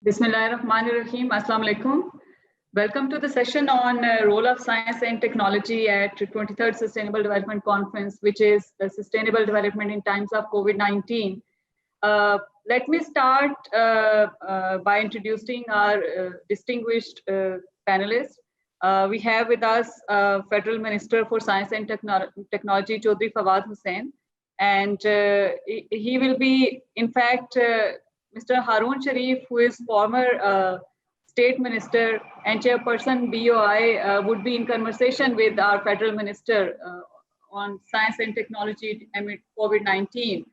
Bismillahirrahmanirrahim. Assalamu alaikum. Welcome to the session on role of science and technology at 23rd Sustainable Development Conference, which is the sustainable development in times of COVID-19. Let me start by introducing our distinguished panelists. We have with us Federal Minister for Science and Technology, Chaudhary Fawad Hussain, and he will be, in fact, Mr. Haroon Sharif, who is former State Minister and Chairperson BOI, would be in conversation with our Federal Minister on science and technology amid COVID-19.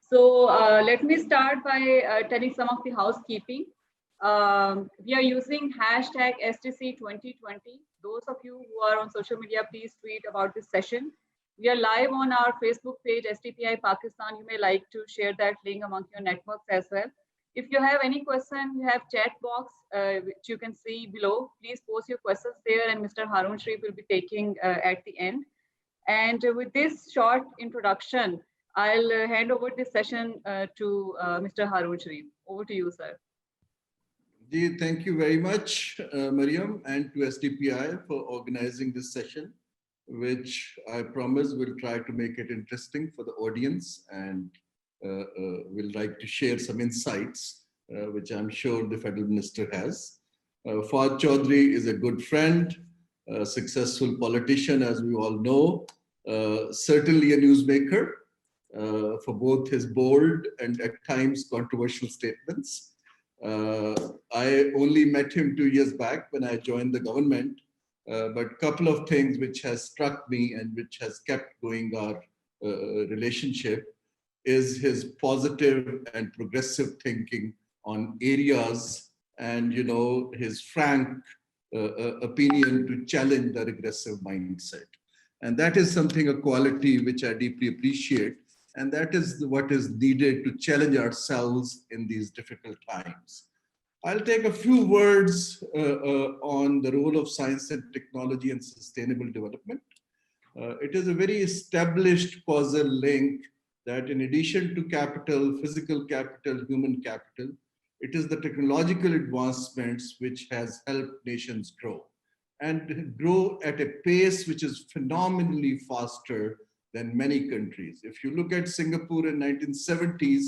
So let me start by telling some of the housekeeping. We are using hashtag STC2020. Those of you who are on social media, please tweet about this session. We are live on our Facebook page, STPI Pakistan. You may like to share that link among your networks as well. If you have any question, we have chat box, which you can see below. Please post your questions there, and Mr. Haroon Sharif will be taking at the end. And with this short introduction, I'll hand over this session to Mr. Haroon Sharif. Over to you, sir. Thank you very much, Mariam, and to STPI for organizing this session, which I promise will try to make it interesting for the audience, and will like to share some insights, which I'm sure the Federal Minister has. Fawad Chaudhary is a good friend, a successful politician, as we all know, certainly a newsmaker for both his bold and at times controversial statements. I only met him 2 years back when I joined the government, but a couple of things which has struck me and which has kept going our relationship is his positive and progressive thinking on areas, and his frank opinion to challenge the regressive mindset. And that is something, a quality which I deeply appreciate, and that is what is needed to challenge ourselves in these difficult times. I'll take a few words on the role of science and technology and sustainable development. It is a very established causal link that in addition to capital, physical capital, human capital, it is the technological advancements which has helped nations grow, and grow at a pace which is phenomenally faster than many countries. If you look at Singapore in 1970s,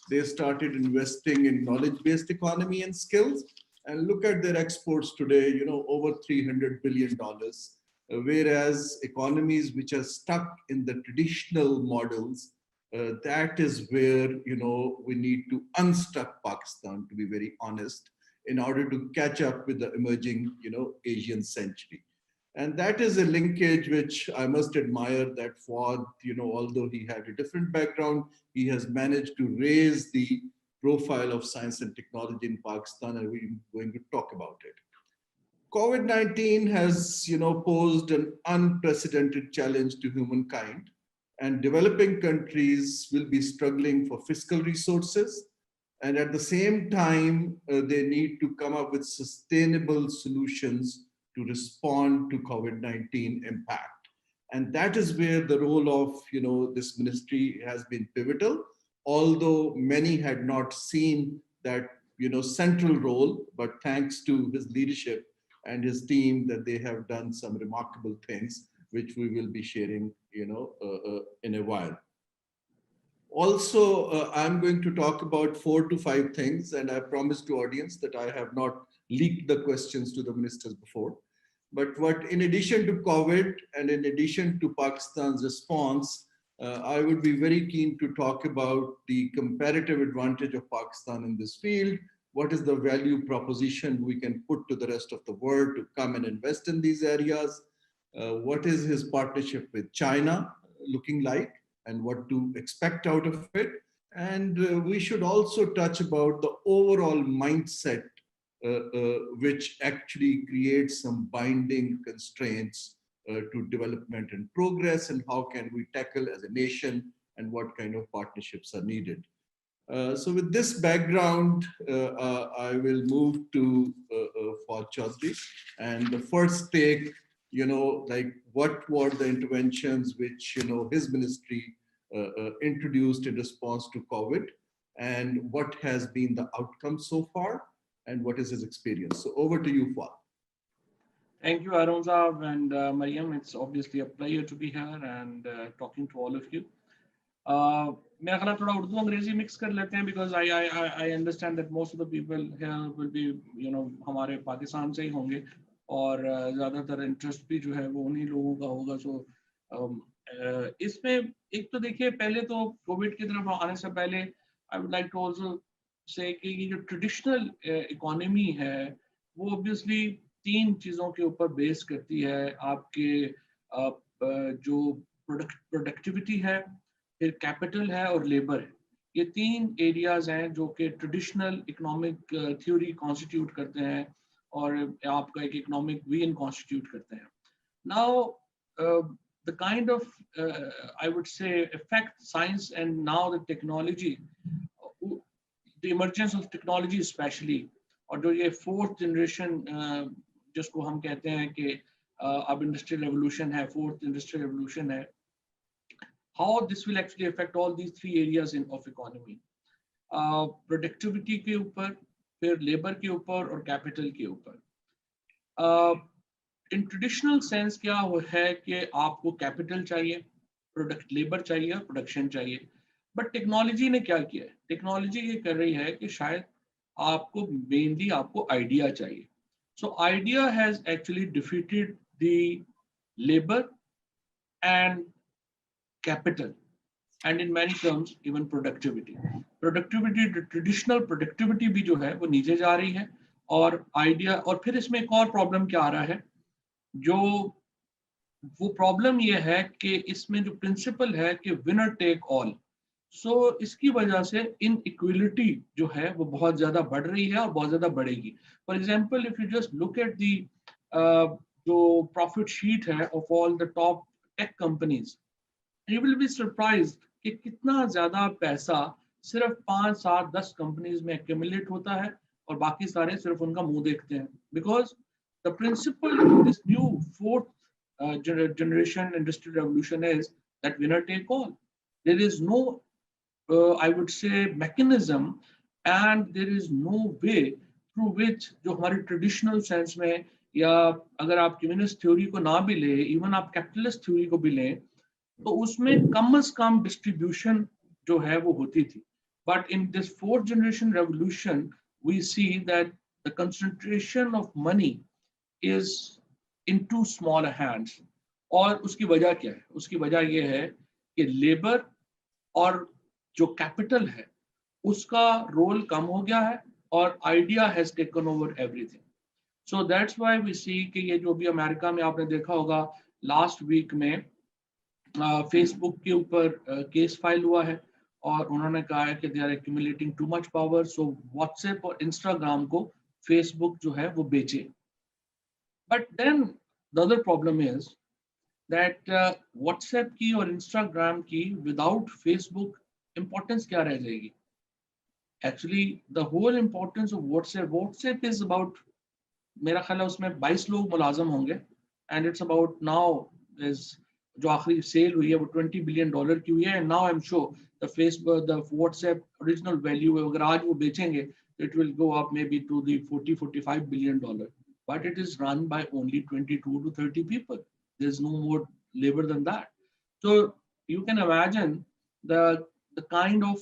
they started investing in knowledge-based economy and skills, and look at their exports today, over $300 billion. Whereas economies which are stuck in the traditional models, that is where we need to unstuck Pakistan, to be very honest, in order to catch up with the emerging Asian century. And that is a linkage which I must admire, that Fawad, although he had a different background, he has managed to raise the profile of science and technology in Pakistan, and we're going to talk about it. COVID-19 has posed an unprecedented challenge to humankind, and developing countries will be struggling for fiscal resources, and at the same time they need to come up with sustainable solutions to respond to COVID-19 impact. And that is where the role of this ministry has been pivotal, although many had not seen that central role, but thanks to his leadership and his team, that they have done some remarkable things, which we will be sharing in a while. Also, I'm going to talk about 4 to 5 things, and I promised to audience that I have not leaked the questions to the ministers before. But in addition to COVID and in addition to Pakistan's response, I would be very keen to talk about the comparative advantage of Pakistan in this field. What is the value proposition we can put to the rest of the world to come and invest in these areas? What is his partnership with China looking like, and what to expect out of it? And we should also touch about the overall mindset which actually creates some binding constraints to development and progress, and how can we tackle as a nation, and what kind of partnerships are needed. So with this background, I will move to Fawad Chaudhary, and the first take, like what were the interventions which his ministry introduced in response to COVID, and what has been the outcome so far, and what is his experience. So over to you, Fawad. Thank you, Arun Saab and Mariam. It's obviously a pleasure to be here and talking to all of you. मेरा ख्याल थोड़ा उर्दू अंग्रेजी mix कर लेते हैं because I understand that most of the people here will be हमारे पाकिस्तान से ही होंगे और ज़्यादातर इंटरेस्ट भी जो है वो उन्हीं लोगों का होगा. So इसमें एक तो देखिए पहले तो कोविड की तरफ आने से पहले I would like to also say कि ये जो ट्रेडिशनल इकोनॉमी है वो obviously 3 चीज़ों के ऊपर बेस करती है. आपके जो प्रोडक्टिविटी है, फिर कैपिटल है और लेबर है. ये 3 एरियाज हैं जो कि ट्रेडिशनल इकोनॉमिक थ्योरी कॉन्स्टिट्यूट करते हैं और आपका एक इकोनॉमिक वीन कॉन्स्टिट्यूट करते हैं. Now the kind of I would say affect science and now the technology, the emergence of technology especially, और जो ये 4th generation जिसको हम कहते हैं कि अब इंडस्ट्रियल रेवोल्यूशन है, 4th इंडस्ट्रियल रेवोल्यूशन है, how this will actually affect all these 3 areas of economy. Productivity के ऊपर, फिर लेबर के ऊपर और कैपिटल के ऊपर. इन ट्रेडिशनल सेंस क्या है कि आपको कैपिटल चाहिए, प्रोडक्ट लेबर चाहिए, प्रोडक्शन चाहिए. बट टेक्नोलॉजी ने क्या किया है? टेक्नोलॉजी ये कर रही है कि शायद आपको मेनली आपको आइडिया चाहिए. So idea has actually defeated the labor and capital, and in many terms even productivity. Productivity, traditional productivity भी जो है वो नीचे जा रही है और idea. और फिर इसमें एक और प्रॉब्लम क्या आ रहा है, जो वो प्रॉब्लम ये है कि इसमें जो प्रिंसिपल है कि विनर टेक ऑल. सो इसकी वजह से इनइक्वलिटी जो है वो बहुत ज्यादा बढ़ रही है और बहुत ज्यादा बढ़ेगी. For example if you just look at the जो प्रॉफिट शीट है of all the top tech companies, you will be surprised कि कितना ज्यादा पैसा सिर्फ 5, 7, 10 कंपनीज में एक्यूमुलेट होता है और बाकी सारे सिर्फ उनका मुंह देखते हैं. Because the principle of this new 4th generation industrial revolution is that winner take all. There is no I would say mechanism and there is no way through which जो हमारी ट्रेडिशनल सेंस में, या अगर आप communist theory को ना भी ले, इवन आप कैपिटलिस्ट थ्योरी को भी लें, तो उसमें कम से कम डिस्ट्रीब्यूशन जो है वो होती थी. But in this 4th generation revolution we see that the concentration of money is in too small hands. और उसकी वजह क्या है? उसकी वजह ये है कि लेबर और जो कैपिटल है उसका रोल कम हो गया है और idea has taken over everything. So that's why we see कि ये जो भी अमेरिका में आपने देखा होगा लास्ट वीक में फेसबुक के ऊपर केस फाइल हुआ है और उन्होंने कहा है कि they are accumulating too much power, so WhatsApp और इंस्टाग्राम को फेसबुक जो है वो बेचे. But then the other problem is that WhatsApp की और इंस्टाग्राम की विदाउट फेसबुक importance क्या रह जाएगी? Actually, the whole importance of WhatsApp is about, मेरा ख्याल है उसमें 22 लोग मुलाजम होंगे and it's about now is जो आखिरी सेल हुई है वो $20 billion की हुई है. And now I'm sure the Facebook, the WhatsApp original value अगर आज वो बेचेंगे it will go up maybe to the $40-45 billion. But it is run by only 22 to 30 people. There's no more labor than that. So you can imagine the kind of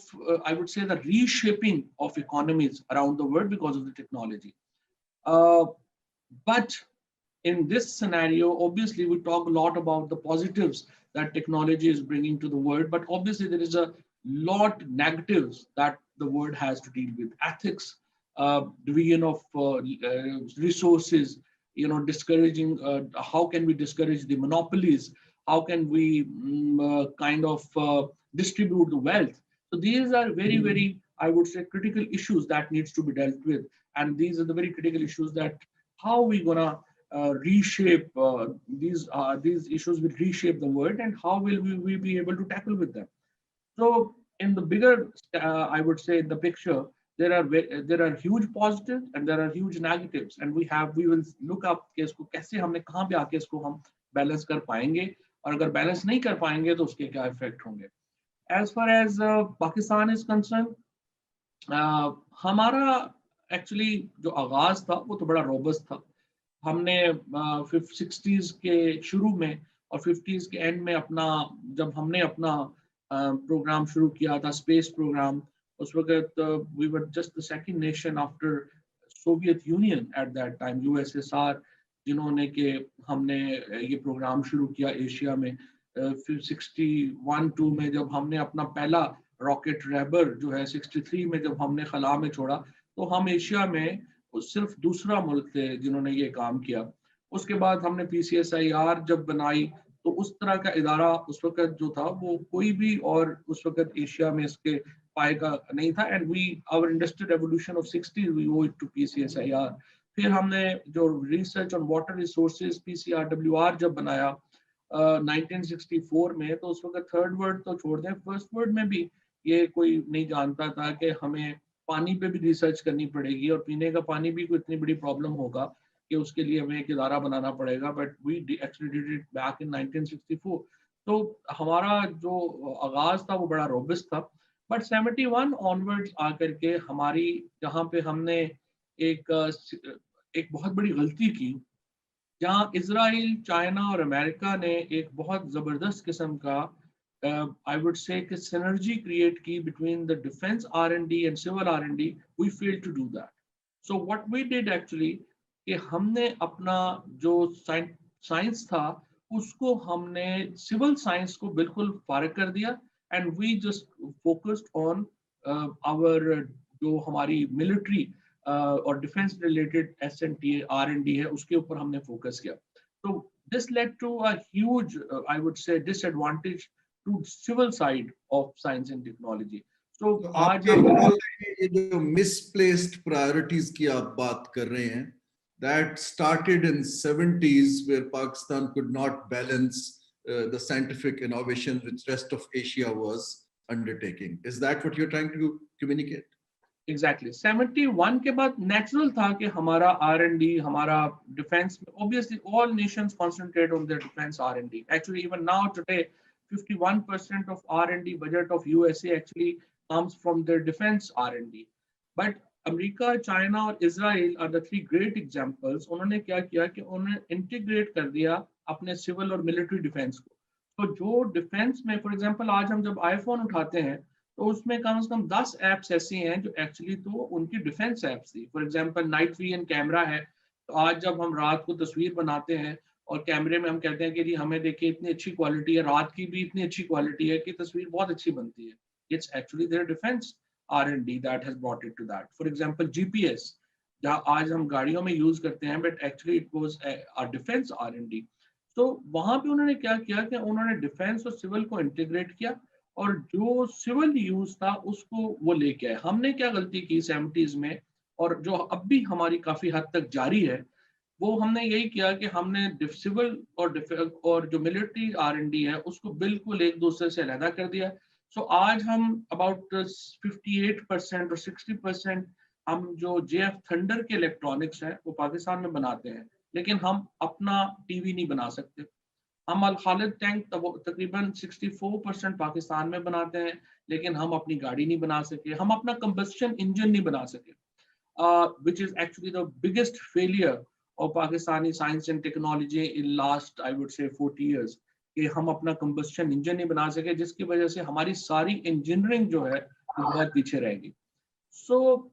I would say the reshaping of economies around the world because of the technology. But in this scenario, obviously we talk a lot about the positives that technology is bringing to the world, but obviously there is a lot negatives that the world has to deal with. Ethics, division of resources, discouraging, how can we discourage the monopolies? How can we kind of distribute the wealth? So these are very, very, I would say, critical issues that needs to be dealt with. And these are the very critical issues that how we gonna reshape these issues will reshape the world, and how will we be able to tackle with them. So in the bigger, I would say, in the picture, there are huge positives and there are huge negatives, and we will look up कि इसको कैसे हमने कहाँ पे आके इसको हम balance कर पाएंगे, और अगर बैलेंस नहीं कर पाएंगे तो उसके क्या इफेक्ट होंगे. As far as Pakistan is concerned, हमारा एक्चुअली जो आगाज था वो तो बड़ा रोबस्ट था. हमने 60s के शुरू में और 50s के एंड में अपना, जब हमने अपना प्रोग्राम शुरू किया था, स्पेस प्रोग्राम, उस वक्त we were just the second nation after Soviet Union at that time, USSR, जिन्होंने के हमने ये प्रोग्राम शुरू किया एशिया में. फिर 61-2 में जब हमने अपना पहला रॉकेट रेबर जो है 63 में जब हमने खला में छोड़ा, तो हम एशिया में सिर्फ दूसरा मुल्क थे जिन्होंने ये काम किया. उसके बाद हमने PCSIR जब बनाई, तो उस तरह का इदारा उस वक्त जो था वो कोई भी और उस वक्त एशिया में इसके पाए का नहीं था. And we our industrial revolution of 60 we owe it to PCSIR. फिर हमने जो research on water resources PCRWR जब बनाया 1964 में, तो उस वक्त थर्ड वर्ल्ड तो छोड़ दें, फर्स्ट वर्ल्ड में भी ये कोई नहीं जानता था कि हमें पानी पे भी रिसर्च करनी पड़ेगी और पीने का पानी भी कोई इतनी बड़ी प्रॉब्लम होगा कि उसके लिए हमें एक इदारा बनाना पड़ेगा. But we actually did it back in 1964. तो हमारा जो आगाज था वो बड़ा रोबस्ट था. बट 71 ऑनवर्ड्स आकर के हमारी, जहाँ पे हमने एक बहुत बड़ी गलती की, जहाँ इजराइल, चाइना और अमेरिका ने एक बहुत ज़बरदस्त किस्म का I would say कि synergy create की between the defense R&D and civil R&D, we failed to do that. So what we did actually कि हमने अपना जो साइंस था उसको हमने सिविल साइंस को बिल्कुल फारिग कर दिया, and we just focused on our जो हमारी मिलिट्री और डिफेंस रिलेटेड S&T R&D है उसके ऊपर हमने फोकस किया. तो this led to a huge I would say disadvantage to civil side of science and technology. So आज ये जो misplaced priorities की आप बात कर रहे हैं, that started in 70s where Pakistan could not balance the scientific innovation which rest of Asia was undertaking. Is that what you're trying to communicate? Exactly. 71 के बाद natural था कि हमारा R&D, हमारा defense, obviously all nations concentrate on their defense R&D. Actually, even now today, 51% of R&D budget of USA actually comes from their defense R&D. But America, China और Israel are the three great examples. उन्होंने क्या किया कि उन्होंने integrate कर दिया अपने civil और military defense को. तो जो defense में, for example, आज हम जब iPhone उठाते हैं तो उसमें कम से कम 10 ऐप्स ऐसी हैं जो एक्चुअली तो उनकी डिफेंस ऐप्स थी. For example night vision camera है, तो आज जब हम रात को तस्वीर बनाते हैं और कैमरे में हम कहते हैं कि जी हमें देखिए इतनी अच्छी क्वालिटी है, रात की भी इतनी अच्छी क्वालिटी है कि तस्वीर बहुत अच्छी बनती है. It's actually their defence R&D that has brought it to that. For example GPS जहाँ आज हम गाड़ियों में यूज करते हैं, but actually it was a defence R&D. तो वहां पे उन्होंने क्या किया कि उन्होंने डिफेंस और सिविल को इंटीग्रेट किया और जो सिविल यूज था उसको वो लेके आए. हमने क्या गलती की 70s में और जो अब भी हमारी काफी हद तक जारी है, वो हमने यही किया कि हमने सिविल और जो मिलिट्री R&D है उसको बिल्कुल एक दूसरे से अलग कर दिया. सो आज हम अबाउट 58% और 60% हम जो JF थंडर के इलेक्ट्रॉनिक्स हैं वो पाकिस्तान में बनाते हैं, लेकिन हम अपना टीवी नहीं बना सकते. हम अल खालिद टैंक तकरीबन 64% पाकिस्तान में बनाते हैं, लेकिन हम अपनी गाड़ी नहीं बना सके, हम अपना कंबस्शन इंजन नहीं बना सके, which is actually the biggest failure of Pakistani science and technology in last I would say 40 years. कि हम अपना कंबस्शन इंजन नहीं बना सके, जिसकी वजह से हमारी सारी इंजीनियरिंग जो है वो बहुत पीछे रहेगी. So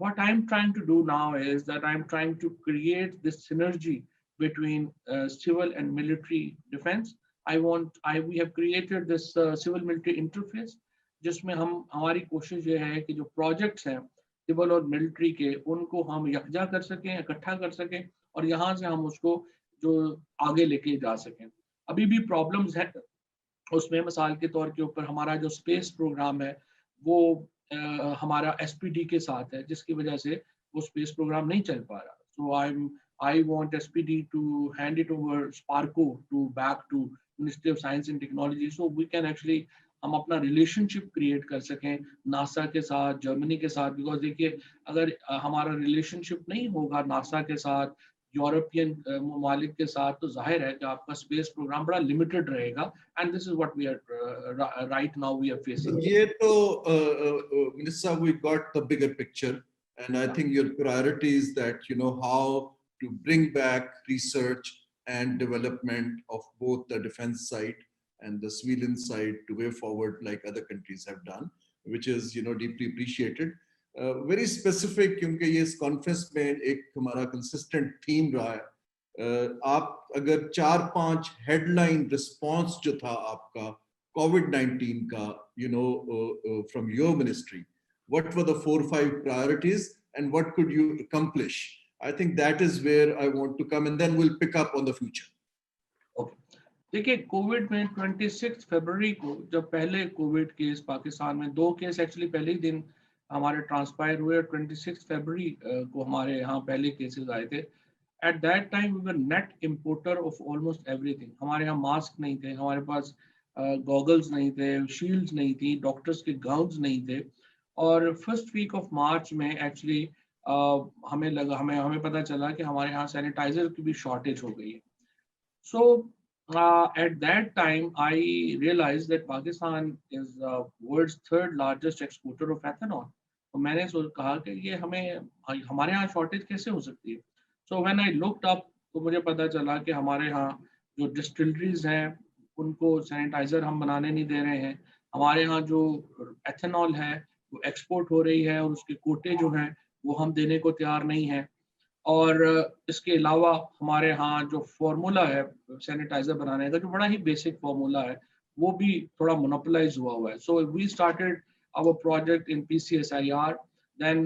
what I'm trying to do now is that I'm trying to create this synergy between civil and military defense. We have created this civil military interface जिसमें हमारी कोशिश ये है कि जो प्रोजेक्ट्स हैं सिविल और मिलिट्री के उनको हम यकजा कर सकें, इकट्ठा कर सकें और यहाँ से हम उसको जो आगे लेके जा सकें. अभी भी प्रॉब्लम्स हैं उसमें. मिसाल के तौर के ऊपर हमारा जो स्पेस प्रोग्राम है वो हमारा SPD के साथ है, जिसकी वजह से वो स्पेस प्रोग्राम नहीं चल पा रहा. So I want SPD to hand it over Sparko to back to Ministry of Science and Technology, so we can actually हम अपना रिलेशनशिप क्रिएट कर सकें नासा के साथ, जर्मनी के साथ. बिकॉज देखिए अगर हमारा रिलेशनशिप नहीं होगा नासा के साथ, यूरोपियन ममालिक के साथ, तो जाहिर है कि आपका स्पेस प्रोग्राम बड़ा लिमिटेड रहेगा. And this is what we are right now we are facing. ये तो मिनिस्टर साहब, we got the bigger picture And I think your priority is that, how to bring back research and development of both the defense side and the civilian side to way forward like other countries have done, which is, deeply appreciated. Very specific, क्योंकि ये इस conference में एक हमारा consistent theme रहा है. आप अगर 4-5 headline response जो था आपका COVID-19 का, from your ministry, what were the 4-5 priorities and what could you accomplish? I think that is where I want to come, and then we'll pick up on the future. Okay. देखिए, Covid में 26 फरवरी को जब पहले Covid case Pakistan में 2 case actually पहले ही दिन हमारे transpire हुए, 26 फरवरी को हमारे यहाँ पहले केसेस आए थे. At that time we were net importer of almost everything. हमारे यहाँ मास्क नहीं थे, हमारे पास गॉगल्स नहीं थे, शील्ड्स नहीं थी, डॉक्टर्स के गाउन्स नहीं थे. और फर्स्ट वीक ऑफ मार्च में एक्चुअली हमें पता चला कि हमारे यहाँ सैनिटाइजर की भी शॉर्टेज हो गई है. सो at that time I realized that Pakistan is world's 3rd largest exporter of ethanol. तो मैंने कहा कि ये हमारे यहाँ शॉर्टेज कैसे हो सकती है. So when I looked up तो मुझे पता चला कि हमारे यहाँ जो डिस्टिलरीज हैं उनको सैनिटाइजर हम बनाने नहीं दे रहे हैं. हमारे यहाँ जो एथेनॉल है वो एक्सपोर्ट हो रही है और उसके कोटे जो हैं वो हम देने को तैयार नहीं हैं. और इसके अलावा हमारे यहाँ जो फार्मूला है सैनिटाइजर बनाने का, जो बड़ा ही बेसिक फार्मूला है, वो भी थोड़ा मोनोपोलाइज हुआ है. So we started our project in PCSIR. Then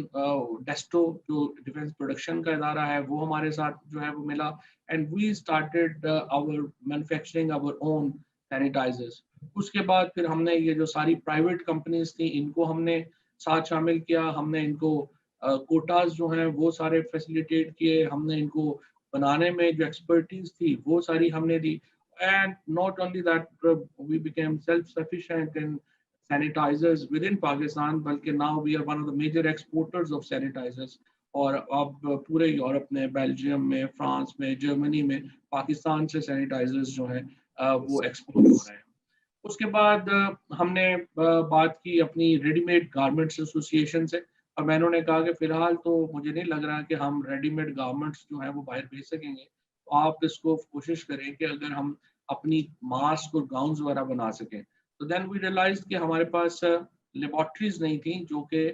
DESTO जो डिफेंस प्रोडक्शन का इदारा है वो हमारे साथ जो है वो मिला, and we started our manufacturing our own sanitisers. उसके बाद फिर हमने ये जो सारी प्राइवेट कंपनीज थी इनको हमने साथ शामिल किया. हमने इनको कोटाज जो हैं वो सारे फैसिलिटेट किए. हमने इनको बनाने में जो एक्सपर्टीज थी वो सारी हमने दी. And not only that, we became self sufficient in sanitisers with in Pakistan, बल्कि now we are one of the major exporters of sanitisers. और अब पूरे यूरोप में, बेल्जियम में, फ्रांस में, जर्मनी में पाकिस्तान से सैनिटाइजर्स जो हैं वो एक्सपोर्ट हो रहे हैं. उसके बाद हमने बात की अपनी रेडीमेड गारमेंट्स एसोसिएशन से, और मैंने कहा कि फिलहाल तो मुझे नहीं लग रहा कि हम रेडीमेड गारमेंट्स जो हैं वो बाहर भेज सकेंगे. तो आप इसको कोशिश करें कि अगर हम अपनी मास्क और गाउन्स वगैरह बना सकें. तो देन वी रियलाइज कि हमारे पास लेबॉर्ट्रीज नहीं थी, जो कि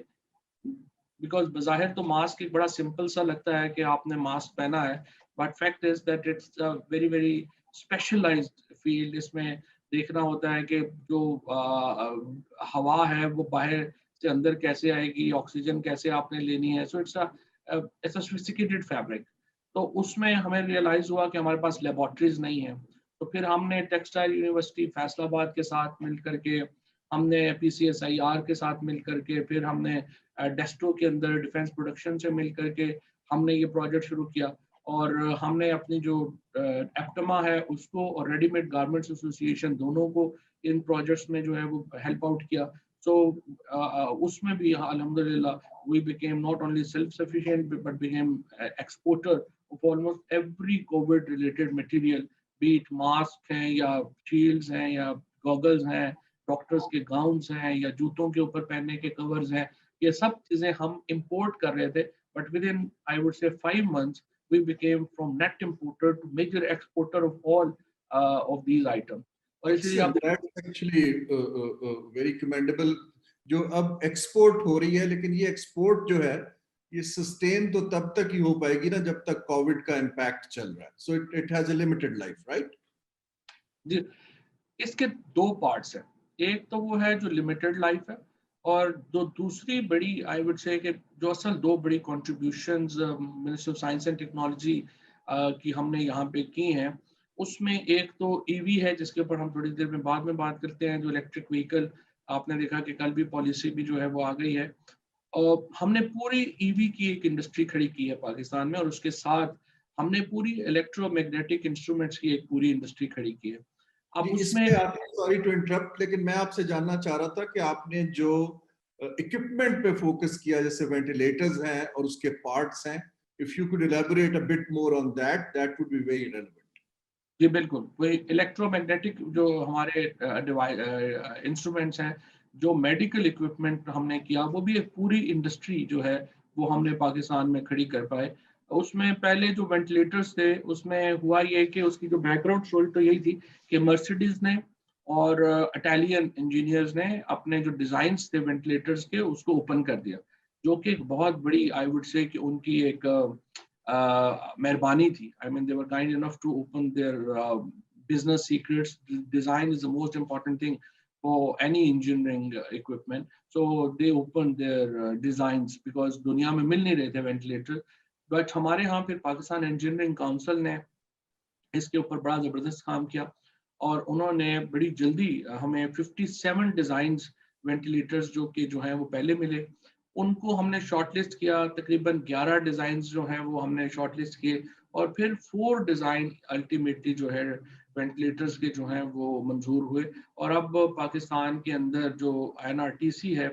बिकॉज बज़ाहिर तो मास्क एक बड़ा सिंपल सा लगता है कि आपने मास्क पहना है, but fact is that it's a very very specialised field. इसमें देखना होता है कि जो हवा है वो बाहर से अंदर कैसे आएगी, ऑक्सीजन कैसे आपने लेनी है. So it's a sophisticated fabric. तो उसमें हमें रियलाइज हुआ कि हमारे पास लेबॉर्ट्रीज नहीं है. तो फिर हमने टेक्सटाइल यूनिवर्सिटी फैसलाबाद के साथ मिल करके, हमने PCSIR के साथ मिल करके, फिर हमने डेस्टो के अंदर डिफेंस प्रोडक्शन से मिल करके हमने ये प्रोजेक्ट शुरू किया. और हमने अपनी जो एप्टमा है उसको और रेडीमेड गारमेंट्स एसोसिएशन दोनों को इन प्रोजेक्ट्स में जो है वो हेल्प आउट किया. So उसमें भी अल्हम्दुलिल्लाह we became not only self-sufficient but became exporter of almost every COVID related material, be it mask हैं या shields हैं या goggles हैं, डॉक्टर्स के गाउन्स हैं या जूतों के ऊपर पहनने के कवर्स हैं. ये सब चीजें हम इंपोर्ट कर रहे थे, but within I would say 5 months we became from net importer to major exporter of all of these items. और इसलिए आप एक्चुअली वेरी कमेंडेबल जो अब एक्सपोर्ट हो रही है. लेकिन ये एक्सपोर्ट जो है ये सस्टेन तो तब तक ही हो पाएगी ना जब तक कोविड का इम्पैक्ट चल रहा है. So it has a limited life, right? जी, इसके 2 पार्ट्स हैं. एक तो वो है जो लिमिटेड लाइफ है, और जो दूसरी बड़ी आई वुड से कि जो असल 2 बड़ी contributions ministry of science and technology की हमने यहाँ पे की हैं. उसमें एक तो EV है जिसके ऊपर हम थोड़ी देर में बाद में बात करते हैं. जो इलेक्ट्रिक व्हीकल, आपने देखा कि कल भी पॉलिसी भी जो है वो आ गई है, और हमने पूरी EV की एक इंडस्ट्री खड़ी की है पाकिस्तान में, और उसके साथ हमने पूरी इलेक्ट्रोमैग्नेटिक इंस्ट्रूमेंट्स की एक पूरी इंडस्ट्री खड़ी की है. अब उसमें सॉरी टू इंटरप्ट, लेकिन मैं आपसे जानना चाह रहा था कि आपने जो इक्विपमेंट पे फोकस किया, जैसे वेंटिलेटर्स हैं और उसके पार्ट्स हैं, if you could elaborate a bit more on that would be very relevant. जी बिल्कुल. वही इलेक्ट्रोमैग्नेटिक जो हमारे इंस्ट्रूमेंट्स हैं, जो मेडिकल इक्विपमेंट हमने किया, वो भी एक पूरी इंडस्ट्री जो है وہ ہم نے پاکستان میں کھڑی کر پائے. اس میں پہلے جو وینٹیلیٹرز تھے اس میں ہوا یہ کہ اس کی جو بیک گراؤنڈ اسٹوری تو یہی تھی کہ مرسیڈیز نے اور اٹالین انجینئرز نے اپنے جو ڈیزائنس تھے وینٹیلیٹرز کے اس کو اوپن کر دیا, جو کہ ایک بہت بڑی آئی وڈ سے کہ ان کی ایک مہربانی تھی. I mean they were kind enough to open their business secrets. Design is the most important thing for any engineering equipment. So they opened their designs because دنیا میں مل نہیں رہے تھے وینٹیلیٹر. بٹ ہمارے ہاں پھر پاکستان انجینئرنگ کاؤنسل نے اس کے اوپر بڑا زبردست کام کیا اور انہوں نے بڑی جلدی ہمیں 57 ڈیزائنز وینٹیلیٹرز جو ہیں وہ پہلے ملے, ان کو ہم نے شارٹ لسٹ کیا. تقریباً 11 ڈیزائنز جو ہیں وہ ہم نے شارٹ لسٹ کیے اور پھر 4 ڈیزائن الٹیمیٹلی جو ہے وینٹیلیٹرز کے جو ہیں وہ منظور ہوئے. اور اب پاکستان کے اندر جو NRTC ہے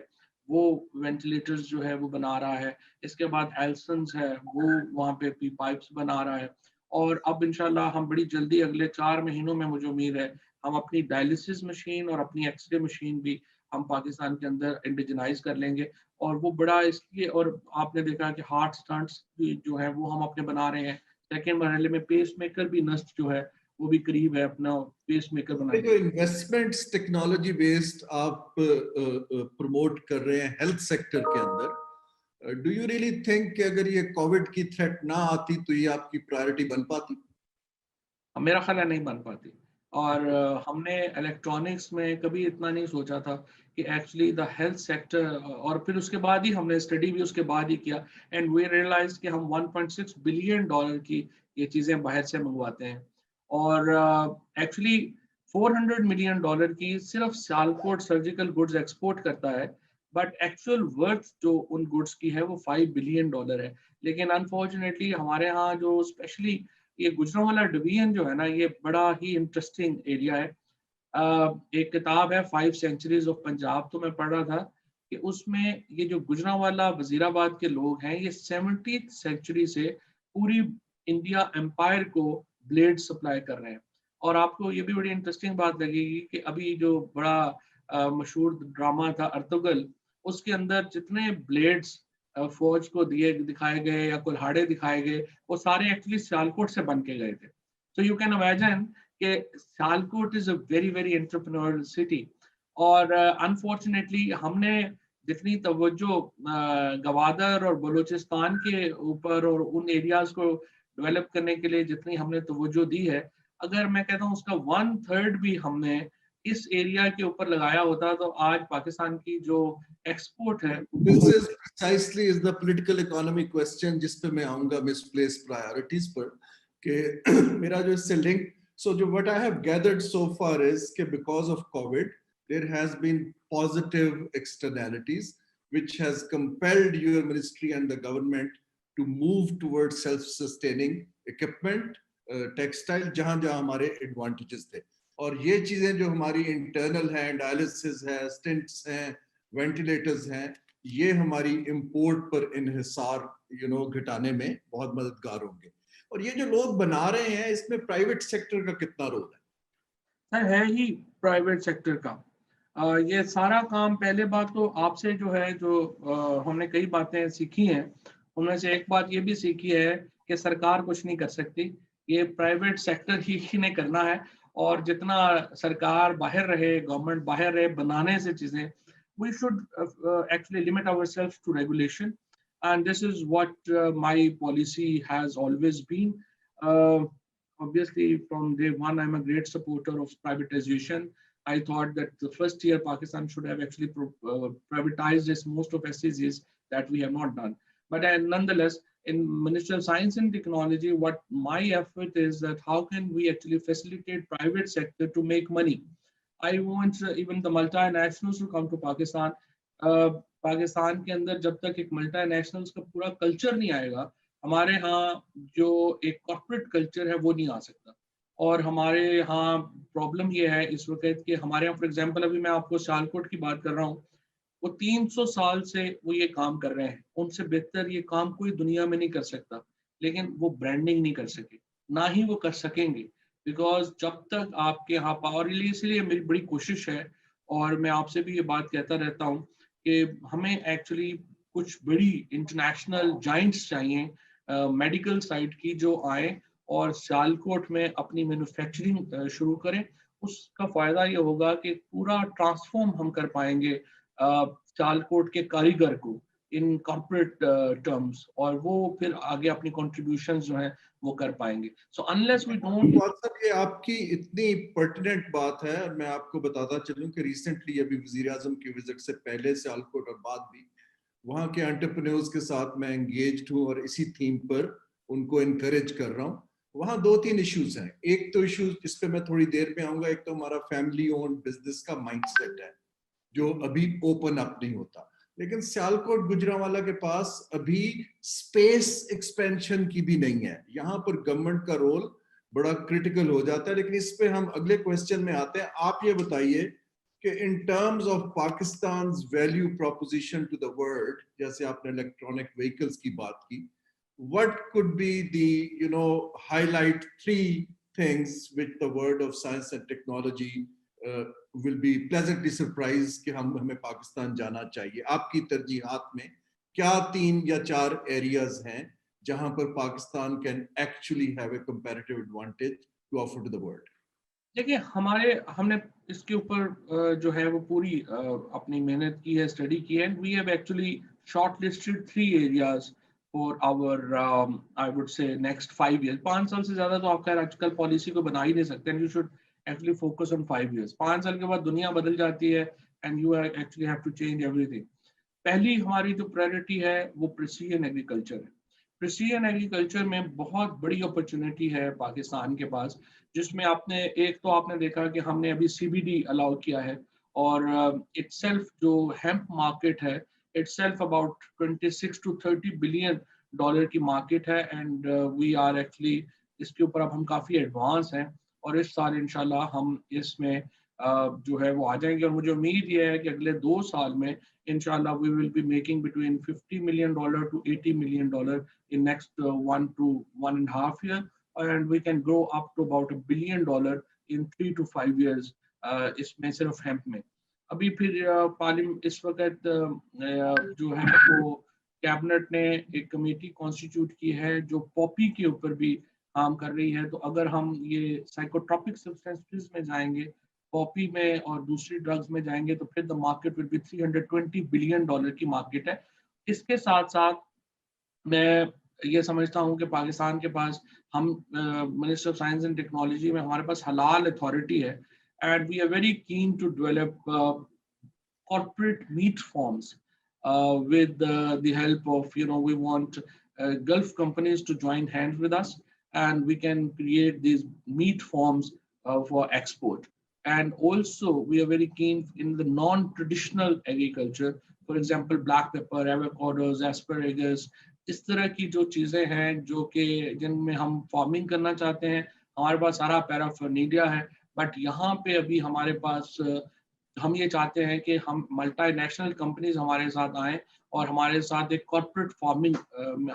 وہ وینٹیلیٹرز جو ہے وہ بنا رہا ہے. اس کے بعد ایلسنز ہے وہ وہاں پہ پی پائپس بنا رہا ہے. اور اب انشاءاللہ ہم بڑی جلدی اگلے 4 مہینوں میں مجھے امید ہے ہم اپنی ڈائلسس مشین اور اپنی ایکس رے مشین بھی ہم پاکستان کے اندر انڈیجنائز کر لیں گے. اور وہ بڑا اس لیے, اور آپ نے دیکھا کہ ہارٹ سٹنٹس جو ہے وہ ہم اپنے بنا رہے ہیں. سیکنڈ مرحلے میں پیس میکر بھی نسٹ جو ہے وہ بھی قریب ہے اپنا پیس میکر بنانے. جو انویسٹمنٹس ٹیکنالوجی بیسڈ آپ پروموٹ کر رہے ہیں ہیلتھ سیکٹر کے اندر, ڈو یو ریئلی تھنک کہ اگر یہ کووڈ کی تھریٹ نہ آتی تو یہ آپ کی پرائرٹی بن پاتی؟ میرا خیال ہے نہیں بن پاتی. اور ہم نے الیکٹرانکس میں کبھی اتنا نہیں سوچا تھا کہ ایکچولی دا ہیلتھ سیکٹر, اور پھر اس کے بعد ہی ہم نے اسٹڈی بھی اس کے بعد ہی کیا اینڈ وی ریئلائز کہ ہم $1.6 بلین کی یہ چیزیں باہر سے منگواتے ہیں. اور ایکچولی $400 ملین کی صرف سیالکوٹ سرجیکل گڈز ایکسپورٹ کرتا ہے, بٹ ایکچوئل ورتھ جو ان گڈز کی ہے وہ $5 بلین ہے. لیکن انفارچونیٹلی ہمارے ہاں جو اسپیشلی یہ گجرانوالہ ڈویژن جو ہے نا, یہ بڑا ہی انٹرسٹنگ ایریا ہے. ایک کتاب ہے 5 سینچریز آف پنجاب, تو میں پڑھ رہا تھا کہ اس میں یہ جو گجرانوالہ وزیر آباد کے لوگ ہیں یہ 70th سینچری سے پوری انڈیا امپائر کو بلیڈ سپلائی کر رہے ہیں. اور آپ کو یہ بھی بڑی انٹرسٹنگ بات لگے گی کہ ابھی جو بڑا مشہور ڈرامہ تھا ارطغرل, اس کے اندر جتنے بلیڈز فوج کو دکھائے گئے یا کلہاڑے دکھائے گئے وہ سارے ایکچولی سیالکوٹ سے بن کے گئے تھے. So you can imagine کہ Sialkot is a very very entrepreneurial city. اور unfortunately ہم نے جتنی توجہ گوادر اور بلوچستان کے اوپر اور ان ایریاز کو ڈیولپ کرنے کے لیے جتنی ہم نے توجہ دی ہے, اگر میں کہتا ہوں اس کا 1/3 بھی ہم نے اس ایریا کے اوپر لگایا ہوتا تو آج پاکستان کی جو ایکسپورٹ ہے. This is precisely is the political economy question جس پہ میں آؤں گا misplaced priorities پر, کہ میرا جو اس سے link, so what I have gathered so far is کہ because of COVID there has been positive externalities which has compelled your ministry and the government to move towards self-sustaining equipment, textile, جہاں جہاں ہمارے advantages تھے. اور یہ چیزیں جو ہماری انٹرنل ہیں, ڈائلسس ہے, اسٹنٹس ہیں, وینٹیلیٹرز ہیں, یہ ہماری امپورٹ پر انحصار گھٹانے میں بہت مددگار ہوں گے. اور یہ جو لوگ بنا رہے ہیں اس میں پرائیویٹ سیکٹر کا کتنا رول ہے؟ ہے ہی پرائیویٹ سیکٹر کا. یہ سارا کام, پہلے بات تو آپ سے جو ہے جو ہم نے کئی باتیں سیکھی ہیں, ان میں سے ایک بات یہ بھی سیکھی ہے کہ سرکار کچھ نہیں کر سکتی, یہ پرائیویٹ سیکٹر ہی نے کرنا ہے. اور جتنا سرکار باہر رہے, گورنمنٹ باہر رہے بنانے سے چیزیں, we should actually limit ourselves to regulation, and this is what my policy has always been. Obviously from day one I'm a great supporter of privatization. I thought that the first year Pakistan should have actually privatized its most of SCGs that we have not done. But nonetheless, in Ministry of Science and Technology, what my effort is that how can we actually facilitate private sector to make money. I want even the multinationals to come to Pakistan. Pakistan کے اندر جب تک ایک multi nationals کا پورا culture نہیں آئے گا, ہمارے ہاں جو ایک کارپوریٹ کلچر ہے وہ نہیں آ سکتا. اور ہمارے ہاں پرابلم یہ ہے اس وقت کہ ہمارے یہاں فار ایگزامپل ابھی میں آپ کو سیالکوٹ کی بات کر رہا ہوں, وہ 300 سال سے وہ یہ کام کر رہے ہیں, ان سے بہتر یہ کام کوئی دنیا میں نہیں کر سکتا, لیکن وہ برانڈنگ نہیں کر سکے, نہ ہی وہ کر سکیں گے, بیکاز جب تک آپ کے یہاں پاور, اس لیے میری بڑی کوشش ہے اور میں آپ سے بھی یہ بات کہتا رہتا ہوں کہ ہمیں ایکچولی कुछ बड़ी इंटरनेशनल जाइंट्स चाहिए मेडिकल साइड की जो आए और सियालकोट में अपनी मैन्युफैक्चरिंग शुरू करें। उसका फायदा ये होगा कि पूरा ट्रांसफॉर्म हम कर पाएंगे सियालकोट के कारीगर को इन कॉर्पोरेट टर्म्स, और वो फिर आगे अपनी कॉन्ट्रीब्यूशन जो है वो कर पाएंगे। So unless we don't. ये आपकी इतनी पर्टिनेंट बात है, मैं आपको बताता चलूं कि रिसेंटली अभी वजीर आजम की विजिट से पहले सियालकोट और बाद भी वहाँ के एंटरप्रेन्योर्स के साथ मैं एंगेज्ड हूँ और इसी थीम पर उनको इनकरेज कर रहा हूँ। वहाँ 2-3 इश्यूज हैं। एक तो इश्यूज जिस पे मैं थोड़ी देर में आऊंगा, एक तो हमारा फैमिली ओन बिजनेस का माइंडसेट है जो अभी ओपन अप नहीं होता। लेकिन सियालकोट गुजरांवाला के पास अभी स्पेस एक्सपेंशन की भी नहीं है। यहाँ पर गवर्नमेंट का रोल बड़ा क्रिटिकल हो जाता है। लेकिन इस पे हम अगले क्वेश्चन में आते हैं। आप ये बताइए कि in terms of Pakistan value proposition to the world, जैसे आपने इलेक्ट्रॉनिक व्हीकल्स की बात की, what could be the highlight 3 things which the world of science and technology will be pleasantly surprised कि हमें पाकिस्तान जाना चाहिए? आपकी तरजीहात में क्या 3 या 4 एरियाज हैं जहां पर Pakistan can actually have a comparative advantage to offer to the world? देखिए हमने इसके ऊपर जो है वो पूरी अपनी मेहनत की है, स्टडी की है। We have actually shortlisted 3 areas for our I would say next 5 years। 5 साल से ज्यादा तो आप खैर आजकल पॉलिसी को बना ही नहीं सकते। You should actually focus on 5 years। 5 साल के बाद दुनिया बदल जाती है and you actually have to change everything. पहली हमारी जो प्रायोरिटी है वो प्रिसीजन एग्रीकल्चर है। प्रिसीजन एग्रीकल्चर में बहुत बड़ी अपॉर्चुनिटी है पाकिस्तान के पास, जिसमें आपने देखा कि हमने अभी CBD अलाउ किया है, और इटसेल्फ जो हेम्प मार्केट है itself about 26 to 30 billion dollar की मार्केट है। एंड वी आर एक्चुअली इसके ऊपर अब हम काफ़ी एडवांस हैं, और इस साल इंशाल्लाह हम इसमें जो है वो आ जाएंगे। और मुझे उम्मीद ये है कि अगले 2 साल में inshallah we will be making between $50 million to $80 million in next 1 to 1.5 year, and we can grow up to about $1 billion in 3 to 5 years इसमें सिर्फ हेम्प में। अभी फिर पार्लियामेंट इस वक्त जो है वो कैबिनेट ने एक कमेटी कॉन्स्टिट्यूट की है जो पॉपी के ऊपर भी काम कर रही है। तो अगर हम ये साइकोट्रोपिक सब्सटेंसेस में जाएंगे, पॉपी में और दूसरी ड्रग्स में जाएंगे, तो फिर the market will be $320 billion की मार्केट है। इसके साथ साथ मैं ये समझता हूँ कि पाकिस्तान के पास हम minister of science and technology में हमारे पास हलाल अथॉरिटी है, and we are very keen to develop corporate meat forms with the help of we want Gulf companies to join hands with us, and we can create these meat farms for export. And also we are very keen in the non-traditional agriculture, for example black pepper, avocados, asparagus, इस तरह की जो चीजें हैं जो कि जिनमें हम फार्मिंग करना चाहते हैं। हमारे पास सारा पैराफर्नीलिया है, बट यहाँ पे अभी हमारे पास हम ये चाहते हैं कि हम मल्टीनेशनल कंपनीज हमारे साथ आएं और हमारे साथ एक कॉर्पोरेट फार्मिंग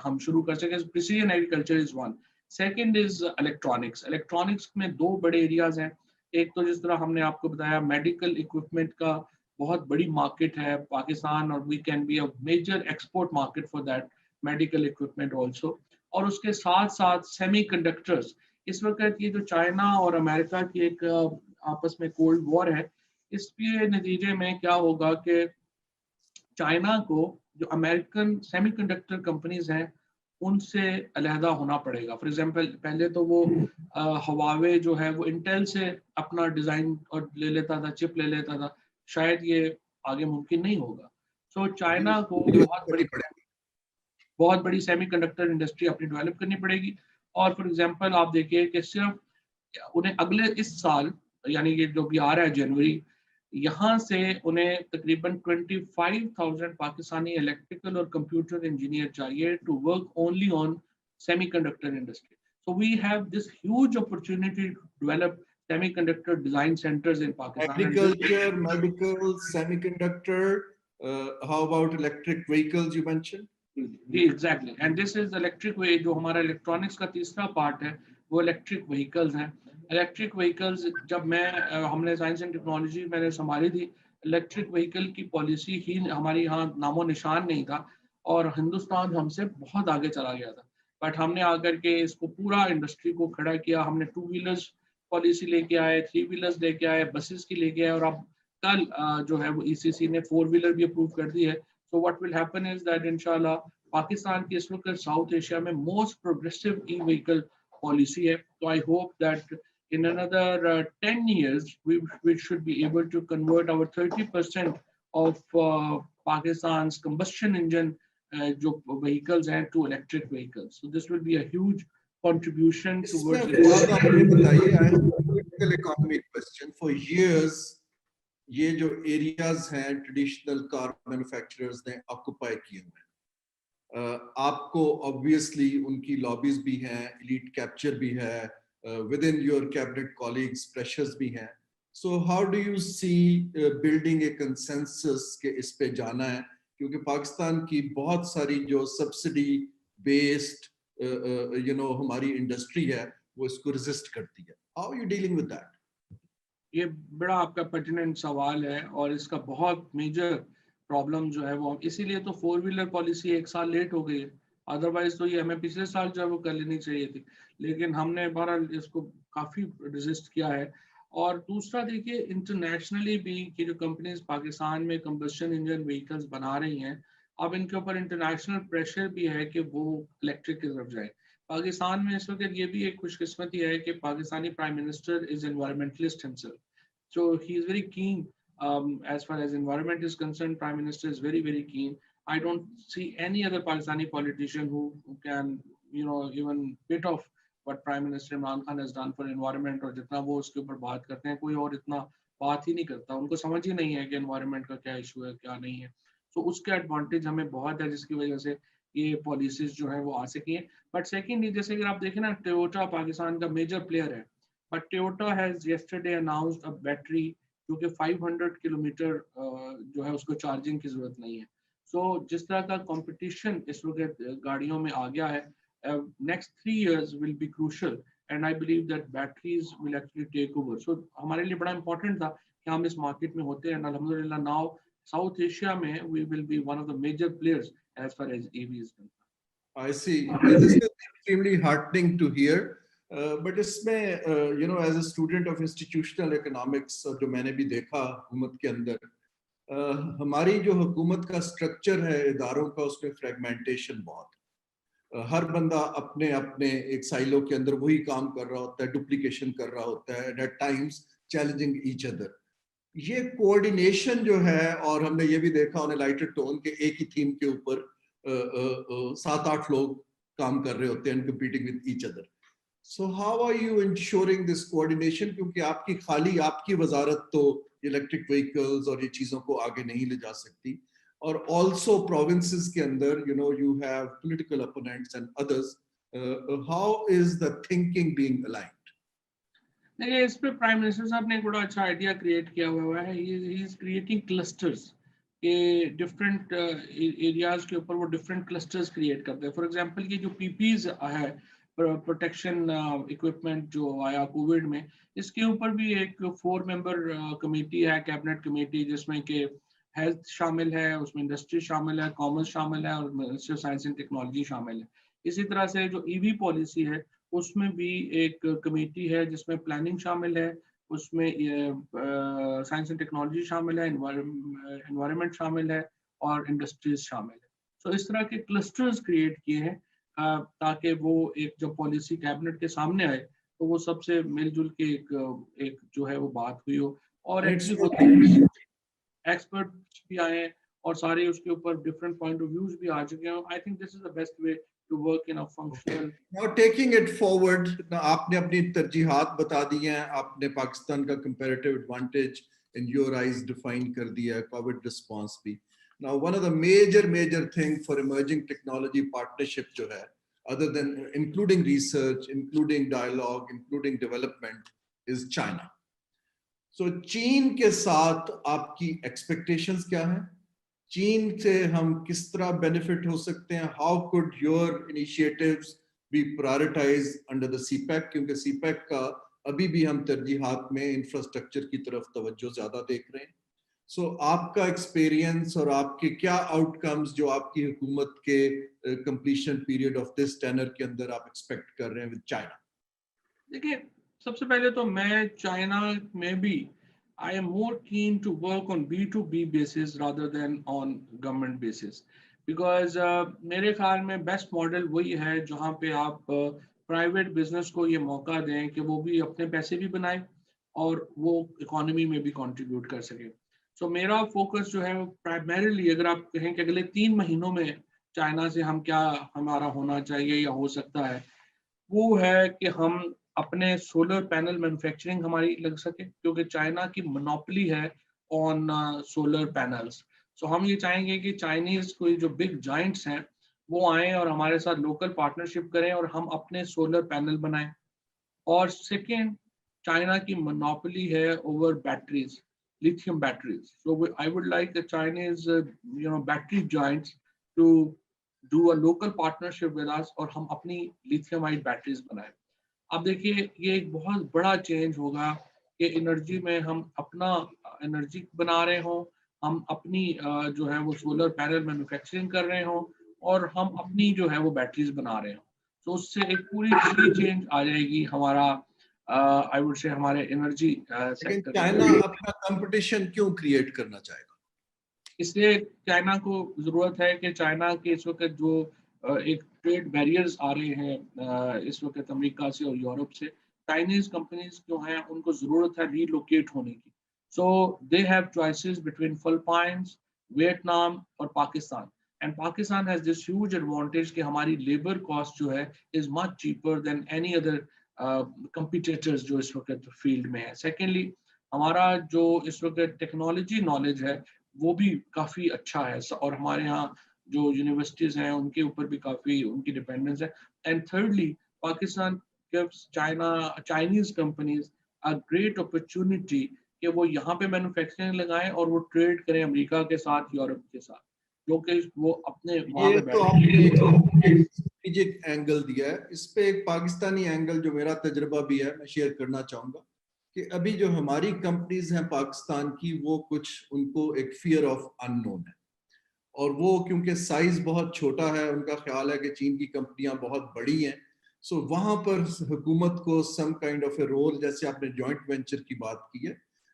हम शुरू कर सकें। Precision agriculture is one. Second is electronics. Electronics में 2 बड़े एरियाज हैं। एक तो जिस तरह हमने आपको बताया मेडिकल इक्विपमेंट का बहुत बड़ी मार्केट है पाकिस्तान, और we can be a major export market for that medical equipment also. और उसके साथ साथ सेमीकंडक्टर्स। इस वक्त ये जो चाइना और अमेरिका की एक आपस में कोल्ड वॉर है, इसके नतीजे में क्या होगा कि चाइना को जो अमेरिकन सेमीकंडक्टर कंपनीज हैं उनसे अलहदा होना पड़ेगा। फॉर एग्जांपल पहले तो वो हवावे जो है वो इंटेल से अपना डिजाइन और ले लेता था, चिप ले लेता था। शायद ये आगे मुमकिन नहीं होगा। सो चाइना को बहुत बड़ी सेमीकंडक्टर इंडस्ट्री अपनी डेवलप करनी पड़ेगी। और फॉर एग्जांपल आप देखिए कि सिर्फ उन्हें अगले इस साल यानी कि जो भी आ रहा है जनवरी, यहाँ से उन्हें तकरीबन 25,000 पाकिस्तानी इलेक्ट्रिकल और कंप्यूटर इंजीनियर चाहिए to work only on semiconductor industry. So we have this huge opportunity to develop semiconductor design centers in Pakistan. Agriculture, medical, semiconductor, how about electric vehicles you mentioned? Exactly. And this is electric way, जो हमारा electronics का तीसरा part है वो electric vehicles हैं। Electric vehicles जब हमने science and technology मैंने संभाली थी, इलेक्ट्रिक व्हीकल की पॉलिसी ही हमारे यहाँ नामो निशान नहीं था। اور ہندوستان ہم سے بہت آگے چلا گیا تھا. بٹ ہم نے آ کر کے اس کو پورا انڈسٹری کو کھڑا کیا. ہم نے 2 ویلرز پالیسی لے کے آئے, 3 ویلرز لے کے آئے, بسز کی لے کے آئے, اور اب کل جو ہے وہ ECC نے 4 ویلر بھی اپروو کر دی ہے. So what will happen is that انشاءاللہ پاکستان کی اس وقت ساؤتھ ایشیا میں موسٹ پروگریسو ای وہیکل پالیسی ہے. تو I hope that in another 10 years we should be able to convert our 30% of Pakistan's combustion engine jo vehicles and to electric vehicles. So this will be a huge contribution towards political economy question. For years یہ جو areas ہیں traditional کار manufacturers نے occupy کیے ہوئے ہیں. آپ کو obviously ان کی لابیز بھی ہیں, ایلیٹ کیپچر بھی ہے, within your cabinet colleagues pressures bhi hain. So how do you see building a consensus کہ اس پہ جانا ہے, کیونکہ پاکستان کی بہت ساری جو سبسڈی بیسڈ ہماری انڈسٹری ہے وہ اس کو ریزسٹ کرتی ہے. How are you dealing with that? یہ بڑا آپ کا پرٹیننٹ سوال ہے, اور اس کا بہت میجر پرابلم جو ہے وہ اسی لیے تو 4 ویلر پالیسی 1 سال لیٹ ہو گئی ہے. ادروائز تو یہ ہمیں پچھلے سال جو ہے وہ کر لینی چاہیے تھی, لیکن ہم نے بہرحال اس کو کافی ریزسٹ کیا ہے. اور دوسرا دیکھیے انٹرنیشنلی بھی کہ جو کمپنیز پاکستان میں کمبشن انجن وہیکلز بنا رہی ہیں, اب ان کے اوپر انٹرنیشنل پریشر بھی ہے کہ وہ الیکٹرک کی طرف جائے. پاکستان میں اس وقت یہ بھی ایک خوش قسمتی ہے کہ Pakistani prime minister is environmentalist himself. So he is very keen as far as environment is concerned. Prime Minister is very, very keen. I don't see any other Pakistani politician who can, even bit of what Prime Minister Imran Khan has done for environment, اور جتنا وہ اس کے اوپر بات کرتے ہیں کوئی اور اتنا بات ہی نہیں کرتا. ان کو سمجھ ہی نہیں ہے کہ environment کا کیا ایشو ہے کیا نہیں ہے. So اس کے ایڈوانٹیج ہمیں بہت ہے جس کی وجہ سے یہ پالیسیز جو ہیں وہ آ سکی ہیں. بٹ سیکنڈلی جیسے کہ آپ دیکھیں نا, ٹویوٹا پاکستان کا میجر پلیئر ہے, but Toyota has yesterday announced a battery جو کہ 500 کلومیٹر جو ہے اس کو چارجنگ کی ضرورت نہیں ہے. سو جس طرح کا کمپٹیشن اس وقت گاڑیوں میں آ گیا ہے, next 3 years will be crucial and I believe that batteries will actually take over. So ہمارے لیے بڑا امپورٹنٹ تھا کہ ہم اس مارکیٹ میں ہوتے ہیں. الحمدللہ now South Asia میں we will be one of the major players as far as EV is concerned. I see. This is extremely heartening to hear. But اس میں as a student of institutional economics, جو میں نے بھی دیکھا حکومت کے اندر, ہماری جو حکومت کا اسٹرکچر ہے اداروں کا, اس میں فریگمنٹیشن بہت ہے. ہر بندہ اپنے اپنے ایک سائلو کے اندر وہی کام کر رہا ہوتا ہے, ڈپلیکیشن کر رہا ہوتا ہے, at times challenging each other. یہ کوآرڈینیشن جو ہے, اور ہم نے یہ بھی دیکھا on a lighter tone کہ ایک ہی تھیم کے اوپر 7-8 لوگ کام کر رہے ہوتے ہیں and competing with each other. So how are you ensuring this coordination? کیونکہ آپ کی خالی آپ کی وزارت تو electric vehicles اور یہ چیزوں کو آگے نہیں لے جا سکتی, اور also provinces کے اندر you have political opponents and others. How is the thinking being aligned? دیکھیے اس پہ پرائم منسٹر صاحب نے ایک بڑا اچھا آئیڈیا کریٹ کیا ہوا ہے. ہی از کریٹنگ کلسٹرز کہ ڈفرینٹ ایریاز کے اوپر وہ ڈفرینٹ کلسٹرز کریٹ کرتے ہیں. فار ایگزامپل یہ جو PPs ہے پروٹیکشن اکوپمنٹ جو آیا کووڈ میں, اس کے اوپر بھی ایک 4 ممبر کمیٹی ہے, کیبنٹ کمیٹی, جس میں کہ ہیلتھ شامل ہے, اس میں انڈسٹری شامل ہے, کامرس شامل ہے, اور ministry of science and technology شامل ہے. اسی طرح سے جو EV پالیسی ہے اس میں بھی ایک کمیٹی ہے جس میں پلاننگ شامل ہے, اس میں سائنس اینڈ ٹیکنالوجی شامل ہے, انوائرمنٹ شامل ہے, اور انڈسٹریز شامل ہے. سو اس طرح کے کلسٹرز کریٹ کیے ہیں تاکہ وہ ایک جو پالیسی کیبنٹ کے سامنے آئے تو وہ سب سے مل جل کے ایک جو ہے وہ بات ہوئی ہو, اور ایکسپرٹس بھی آئے ہیں, اور سارے اس کے اوپر ڈفرینٹ پوائنٹ آف ویوز بھی آ چکے ہیں. I think this is the best way to work in a functional. Now taking it forward, آپ نے اپنی ترجیحات بتا دی ہیں, آپ نے پاکستان کا comparative advantage in your eyes define کر دیا ہے, COVID response بھی. Now one of the major thing for emerging technology partnership جو ہے, other than including research, including dialogue, including development, is China. So چین کے ساتھ آپ کی expectations کیا ہیں؟ چین سے ہم کس طرح benefit ہو سکتے ہیں؟ How could your initiatives be prioritized under the CPEC? کیونکہ CPEC کا ابھی بھی ہم ترجیحات میں انفراسٹرکچر کی طرف توجہ زیادہ دیکھ رہے ہیں. سو آپ کا ایکسپیرینس اور آپ کے کیا آؤٹ کمز جو آپ کی حکومت کے completion period of this tenor کے اندر آپ ایکسپیکٹ کر رہے ہیں ود چائنا؟ دیکھیے سب سے پہلے تو میں چائنا میں بھی I am more keen to work on B2B basis rather than on government basis because میرے خیال میں بیسٹ ماڈل وہی ہے جہاں پہ آپ پرائیویٹ بزنس کو یہ موقع دیں کہ وہ بھی اپنے پیسے بھی بنائیں اور وہ اکانومی میں بھی کنٹریبیوٹ کر سکے. سو میرا فوکس جو ہے پرائمریلی اگر آپ کہیں کہ اگلے 3 مہینوں میں چائنا سے ہم کیا ہمارا ہونا چاہیے یا ہو سکتا ہے وہ ہے کہ ہم اپنے سولر پینل مینوفیکچرنگ ہماری لگ سکے کیونکہ چائنا کی منوپلی ہے آن سولر پینلس. سو ہم یہ چاہیں گے کہ چائنیز کوئی جو بگ جائنٹس ہیں وہ آئیں اور ہمارے ساتھ لوکل پارٹنرشپ کریں اور ہم اپنے سولر پینل بنائیں. اور سیکنڈ چائنا کی منوپلی ہے over batteries, lithium batteries. So I would like the Chinese, battery giants to do a local partnership with us اور ہم اپنی lithiumite batteries بنائیں. اب دیکھیے یہ ایک بہت بڑا چینج ہوگا کہ انرجی میں ہم اپنا انرجی بنا رہے ہوں, ہم اپنی جو ہے وہ سولر پینل مینوفیکچرنگ کر رہے ہوں اور ہم اپنی جو ہے وہ بیٹریز بنا رہے ہوں. تو اس سے ایک پوری سی چینج آ جائے گی ہمارا آئی وڈ سے ہمارے انرجی سیکٹر. چائنا اپنا کمپٹیشن کیوں کریٹ کرنا چاہے گا؟ اس لیے چائنا کو ضرورت ہے کہ چائنا کے اس وقت جو ایک ٹریڈ بیریئرز آ رہے ہیں اس وقت امریکہ سے اور یورپ سے, چائنیز کمپنیز جو ہیں ان کو ضرورت ہے ری لوکیٹ ہونے کی. So they have choices between Philippines, Vietnam اور Pakistan. And Pakistan has this huge advantage کہ ہماری لیبر کاسٹ جو ہے is much cheaper than any other competitors جو اس وقت فیلڈ میں ہے. سیکنڈلی ہمارا جو اس وقت ٹیکنالوجی نالج ہے وہ بھی کافی اچھا ہے اور ہمارے ہاں جو یونیورسٹیز ہیں ان کے اوپر بھی کافی ان کی ڈپینڈنس ہے. And thirdly Pakistan gives Chinese companies a great opportunity کہ وہ یہاں پہ مینوفیکچرنگ لگائیں اور وہ ٹریڈ کریں امریکہ کے ساتھ, یورپ کے ساتھ, جو کہ وہ اپنے وہاں یہ پہ تو آپ نے اسٹریٹجک اینگل دیا ہے. اس پہ ایک پاکستانی اینگل جو میرا تجربہ بھی ہے میں شیئر کرنا چاہوں گا کہ ابھی جو ہماری کمپنیز ہیں پاکستان کی وہ کچھ ان کو ایک فیئر آف ان نون ہے اور وہ کیونکہ سائز بہت چھوٹا ہے ان کا خیال ہے کہ چین کی کمپنیاں بہت بڑی ہیں. سو وہاں پر حکومت کو some kind of a role, جیسے آپ نے جوائنٹ وینچر کی بات کی ہے,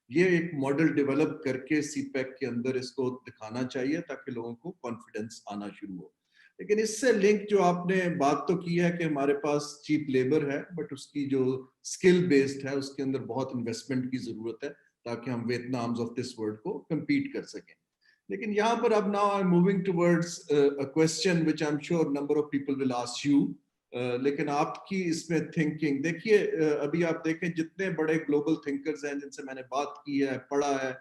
یہ ایک ماڈل ڈیولپ کر کے سی پیک کے اندر اس کو دکھانا چاہیے تاکہ لوگوں کو کانفیڈنس آنا شروع ہو. لیکن اس سے لنک جو آپ نے بات تو کی ہے کہ ہمارے پاس چیپ لیبر ہے بٹ اس کی جو اسکل بیسڈ ہے اس کے اندر بہت انویسٹمنٹ کی ضرورت ہے تاکہ ہم ویتنامز آف دس ورلڈ کو کمپیٹ کر سکیں. لیکن یہاں پر اب now I am moving towards a question which I'm sure number of people will ask you. لیکن آپ کی اس میں تھنکنگ دیکھیے, ابھی آپ دیکھیں جتنے بڑے گلوبل تھنکرز ہیں جن سے میں نے بات کی ہے, پڑھا ہے,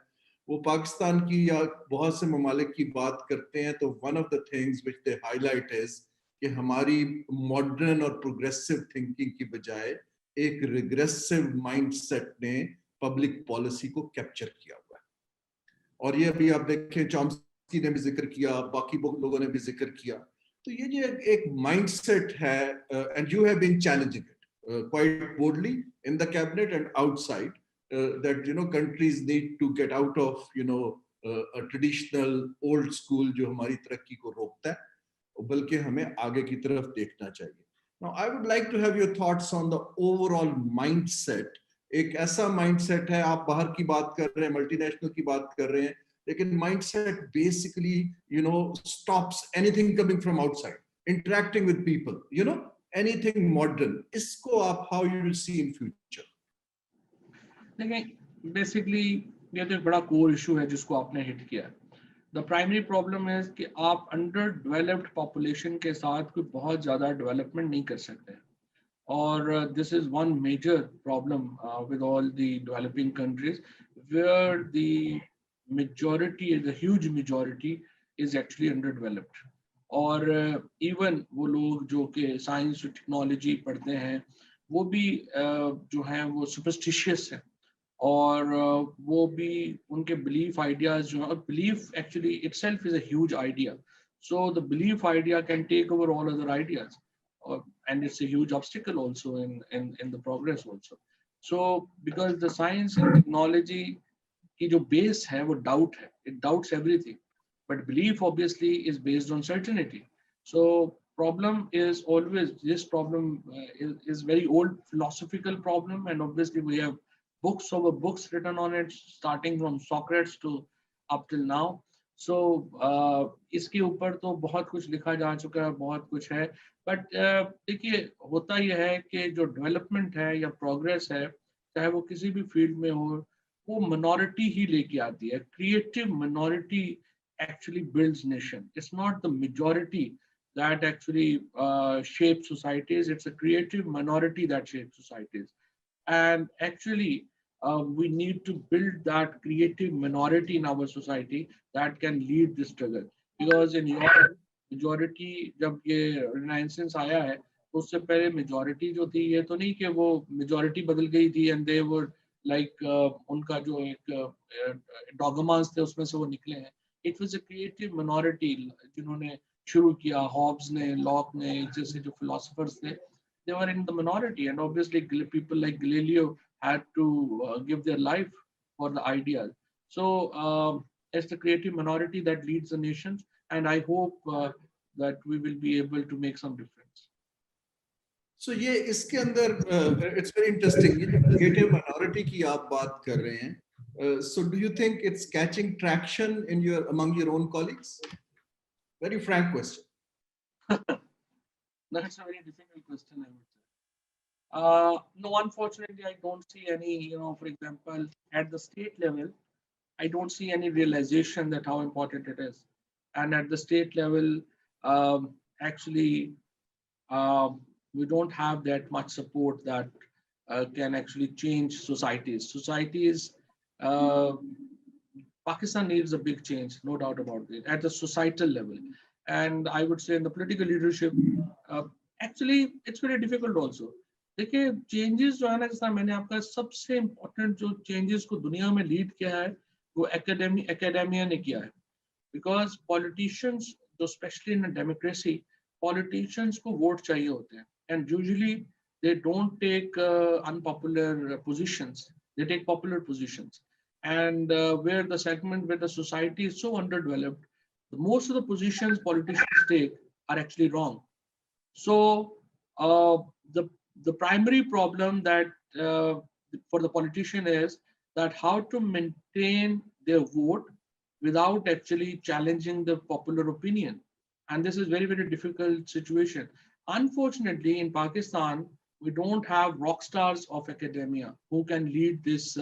وہ پاکستان کی یا بہت سے ممالک کی بات کرتے ہیں تو one of the things which they highlight is کہ ہماری ماڈرن اور پروگریسو تھنکنگ کی بجائے ایک ریگریسو مائنڈ سیٹ نے پبلک پالیسی کو کیپچر کیا ہوا ہے. اور یہ ابھی آپ دیکھیں چامسکی نے بھی ذکر کیا, باقی لوگوں نے بھی ذکر کیا. تو یہ جو ایک مائنڈ سیٹ ہے and you have been challenging it quite boldly in the cabinet and outside that countries need to get out of a traditional old school جو ہماری ترقی کو روکتا ہے, بلکہ ہمیں آگے کی طرف دیکھنا چاہیے. Now I would like to have your thoughts on the overall mindset. ایک ایسا مائنڈ سیٹ ہے, آپ باہر کی بات کر رہے ہیں, ملٹی نیشنل کی بات کر رہے ہیں, لیکن mind set basically stops anything coming from outside, interacting with people, anything modern. اس کو آپ how you will see in future? دیکھیں بیسکلی یہ تو ایک بڑا کور ایشو ہے جس کو آپ نے ہٹ کیا. دا پرائمری پرابلم ہے کہ آپ انڈر ڈیولپڈ پاپولیشن کے ساتھ کوئی بہت زیادہ ڈیولپمنٹ نہیں کر سکتے, اور this is one major problem with all the developing countries where the majority, the huge majority is actually underdeveloped. اور ایون وہ لوگ جو کہ سائنس اور ٹیکنالوجی پڑھتے ہیں وہ بھی جو ہیں وہ سپرسٹیشیس ہیں, اور وہ بھی ان کے بلیف آئیڈیاز جو ہیں, اور belief actually it self is a huge idea. So the belief idea can take over all other ideas and it's a huge obstacle also in the progress also. So because the science and technology कि जो base है वो doubt है. It doubts everything. But belief obviously is based on certainty. So problem is always, this problem is very old philosophical problem, and obviously we have books over books written on it, starting from Socrates to up till now. So इसके ऊपर तो बहुत कुछ लिखा जा चुका है, बहुत कुछ है. बट देखिए होता यह है कि जो डेवलपमेंट है या प्रोग्रेस है, चाहे वो किसी भी फील्ड में हो, वो मिनॉरिटी ही लेके आती है. Creative minority actually builds nation. It's not the majority that actually shapes societies. It's a creative minority that shapes societies. And actually, we need to build that creative minority in our society that can lead this struggle. Because in your majority, जब ये Renaissance आया है, उससे पहले majority जो थी, ये तो नहीं कि वो majority बदल गई थी and they were like उनका जो एक dogmas थे उसमें से वो निकले हैं. It was a creative minority जिन्होंने शुरू किया. हॉब्स ने, लॉक ने, जैसे जो philosophers थे, they were in the minority, and obviously people like Galileo had to give their life for the ideas. So it's the creative minority that leads the nations, and I hope that we will be able to make some difference. So ये इसके अंदर it's very interesting. ये जो creative minority की आप बात कर रहे हैं, so do you think it's catching traction in among your own colleagues? Very frank question. That's a very difficult question, I would say. No, unfortunately, I don't see any, for example, at the state level, I don't see any realization that how important it is. And at the state level, actually, we don't have that much support that can actually change societies. Pakistan needs a big change, no doubt about it, at the societal level. And I would say in the political leadership, actually, it's very difficult also. देखिए changes जो है ना, जैसा मैंने आपका सबसे important जो changes को दुनिया में lead किया है, वो academia ने किया है. Because politicians, especially in a democracy, politicians को vote चाहिए होते हैं. And usually they don't take unpopular positions. They take popular positions. And where the segment where the society is so underdeveloped, most of the positions politicians take are actually wrong. So the primary problem that for the politician is that how to maintain their vote without actually challenging the popular opinion. And this is very, very difficult situation. Unfortunately, in Pakistan, we don't have rock stars of academia who can lead this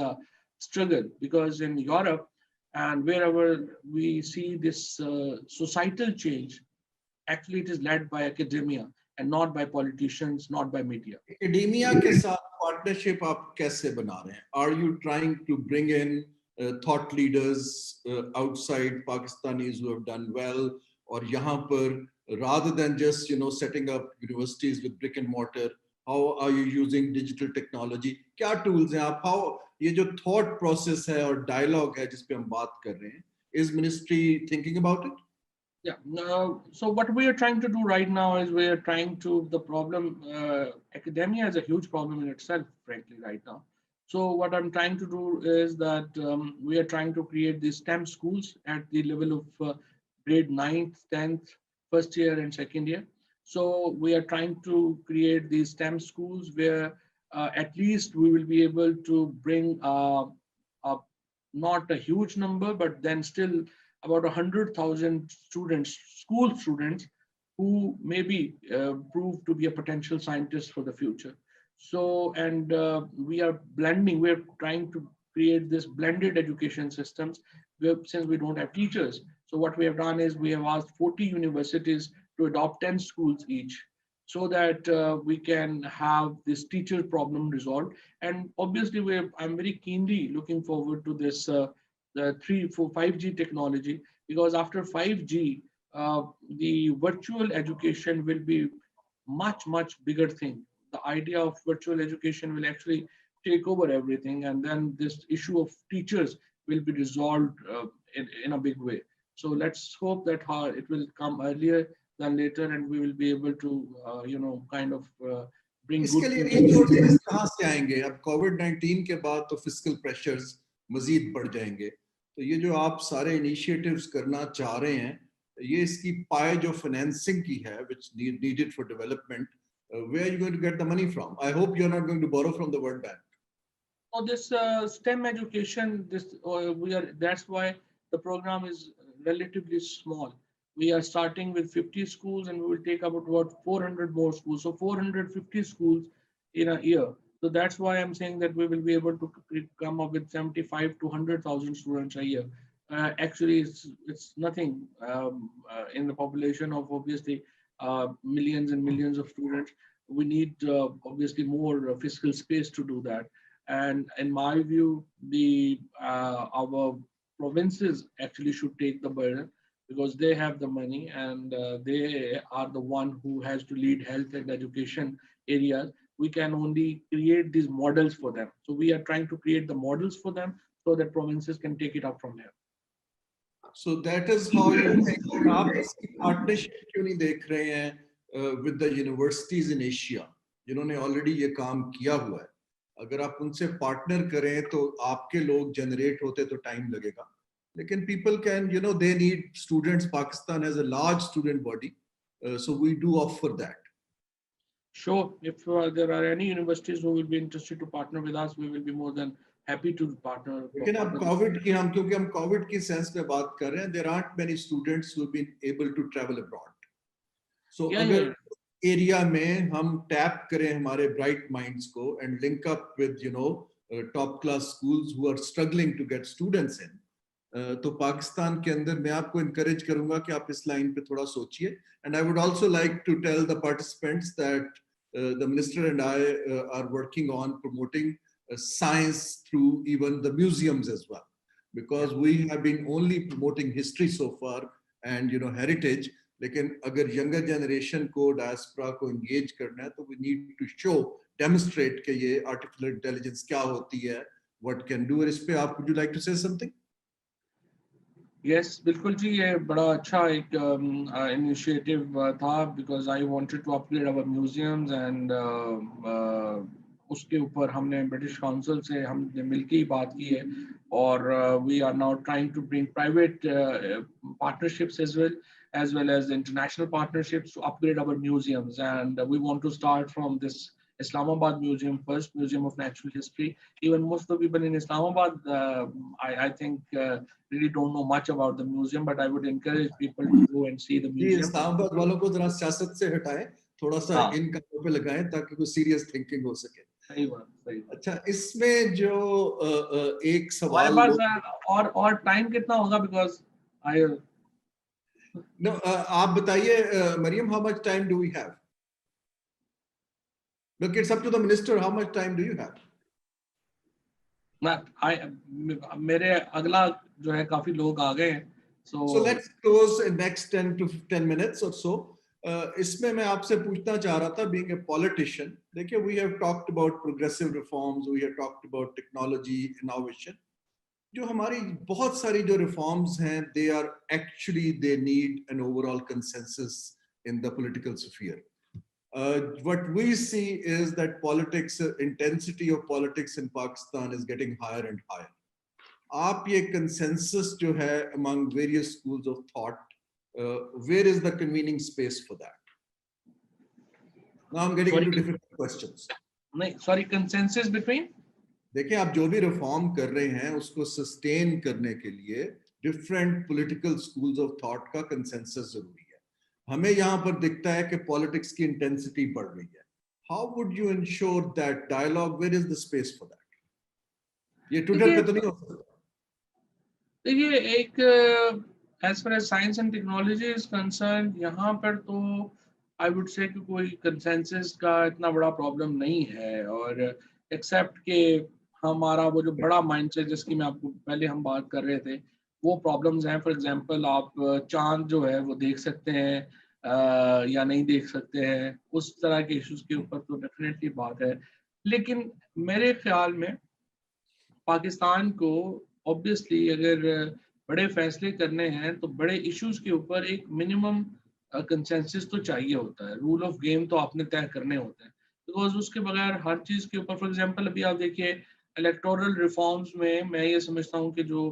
struggle, because in Europe and wherever we see this societal change, actually it is led by academia and not by politicians, not by media. Academia के साथ partnership आप कैसे बना रहे हैं? Are you trying to bring in thought leaders outside Pakistanis who have done well, or यहाँ पर rather than just setting up universities with brick and mortar, how are you using digital technology? क्या tools हैं आप? How ये जो thought process है और dialogue है जिस पे हम बात कर रहे हैं, is ministry thinking about it? Yeah. So what we are trying to do right now is we are trying to, the problem, academia is a huge problem in itself, frankly, right now. So what I'm trying to do is that we are trying to create these STEM schools at the level of grade 9th, 10th, first year and second year. So we are trying to create these STEM schools where at least we will be able to bring not a huge number, but then still about 100,000 students, school students, who maybe prove to be a potential scientist for the future. So, and we are blending, we're trying to create this blended education systems where, since we don't have teachers. So what we have done is we have asked 40 universities to adopt 10 schools each, so that we can have this teacher problem resolved. And obviously I'm very keenly looking forward to this the 5G technology, because after 5G, the virtual education will be much bigger thing. The idea of virtual education will actually take over everything, and then this issue of teachers will be resolved in a big way. So let's hope that it will come earlier than later, and we will be able to kind of bring इसके good लिए resources कहाँ से आएंगे? अब COVID-19 के बाद तो fiscal pressures مزید بڑھ جائیں گے. تو یہ جو آپ سارے انیشیٹوز کرنا چاہ رہے ہیں, یہ اس کی پائے جو فائنینسنگ کی ہے which needed for development, where are you going to get the money from? I hope you're not going to borrow from the World Bank. So this STEM education, that's why the program is relatively small. We are starting with 50 schools and we will take about 400 more schools. So 450 schools in a year. So that's why I'm saying that we will be able to come up with 75 to 100,000 students a year. Actually, it's nothing in the population of obviously millions and millions of students. We need obviously more fiscal space to do that. And in my view, our provinces actually should take the burden because they have the money and they are the one who has to lead health and education areas. We can only create these models for them. So we are trying to create the models for them so that provinces can take it up from here. So that is how you think. آپ اس کی partnership کیوں نہیں دیکھ رہے ہیں with the universities in Asia جنہوں نے already یہ کام کیا ہوا ہے؟ اگر آپ ان سے پارٹنر کریں تو آپ کے لوگ جنریٹ ہوتے تو ٹائم لگے گا. لیکن people can, they need students. Pakistan has a large student body, so we do offer that. Sure, if there are any universities who will be interested to partner with us, we will be more than happy to partner. لیکن اب Covid کی کیونکہ ہم Covid کی sense میں بات کر رہے ہیں, there aren't many students who have been able to travel abroad. So اگر ایریا میں ہم ٹیپ کریں ہمارے برائٹ مائنڈس کو and link up with top class schools who are struggling to get students in, تو پاکستان کے اندر میں آپ کو انکریج کروں گا کہ آپ اس لائن پہ تھوڑا سوچئے. And I would also like to tell the participants that the minister and I are working on promoting science through even the museums as well, because we have been only promoting history so far and heritage. لیکن اگر younger generation کو diaspora کو engage کرنا ہے تو we need to show, demonstrate کہ یہ artificial intelligence کیا ہوتی ہے, what can do. اس پہ آپ, would you like to say something? Yes, بالکل جی, یہ بڑا اچھا ایک initiative تھا because I wanted to upgrade our museums and اس کے اوپر ہم نے برٹش کاؤنسل سے ہم نے مل کے ہی بات کی ہے اور we are now trying to bring private partnerships as well as international partnerships to upgrade our museums, and we want to start from this Islamabad museum first, Museum of Natural History. Even most of the people in Islamabad, I think really don't know much about the museum, but I would encourage people to go and see the museum. Islamabad والوں کو ذرا سیاست سے ہٹائیں, تھوڑا سا ان کاموں پہ لگائیں تاکہ کوئی سیریس تھنکنگ ہو سکے. صحیح بات. اچھا, اس میں جو ایک سوال اور ٹائم کتنا ہوگا because No, آپ بتائیے مریم, how much time do we have? Look, it's up to the minister. How much time do you have? میرے اگلا جو ہے کافی لوگ آ گئے ہیں. So let's close in next 10 to 10 minutes or so. اس میں میں آپ سے پوچھنا چاہ رہا تھا, being a politician, دیکھیں we have talked about progressive reforms, we have talked about technology, innovation. جو ہماری بہت ساری جو ریفارمز ہیں, they need an overall consensus in the political sphere. What we see is that intensity of politics in Pakistan is getting higher and higher. آپ یہ consensus جو ہے among various schools of thought, where is the convening space for that? Now I'm getting into difficult questions. Sorry, consensus between? دیکھیں, آپ جو بھی reform کر رہے ہیں اس کو سسٹین کرنے کے لیے different political schools of thought کا کنسنسس ضروری ہے. ہمیں یہاں پر دکھتا ہے کہ پالیٹکس کی انٹینسٹی بڑھ رہی ہے. How would you ensure that dialogue, where is the space for that? یہ ٹویٹر پہ تو نہیں ہو سکتا. دیکھیے, ایک as far as science and technology is concern, یہاں پر تو آئی وڈ سے کہ کوئی کنسنسس کا اتنا بڑا پرابلم نہیں ہے, اور ایکسیپٹ کہ ہمارا وہ جو بڑا مائنڈ سیٹ جس کی میں آپ کو پہلے ہم بات کر رہے تھے, وہ پرابلمز ہیں. فار ایگزامپل, آپ چاند جو ہے وہ دیکھ سکتے ہیں یا نہیں دیکھ سکتے ہیں, اس طرح کے ایشوز کے اوپر تو ڈیفینیٹلی بات ہے. لیکن میرے خیال میں پاکستان کو obviously اگر بڑے فیصلے کرنے ہیں تو بڑے ایشوز کے اوپر ایک منیمم کنسنسس تو چاہیے ہوتا ہے. رول آف گیم تو آپ نے طے کرنے ہوتے ہیں, بیکاز اس کے بغیر ہر چیز کے اوپر, فار ایگزامپل ابھی آپ دیکھیے इलेक्टोरल रिफॉर्म्स में मैं ये समझता हूँ कि जो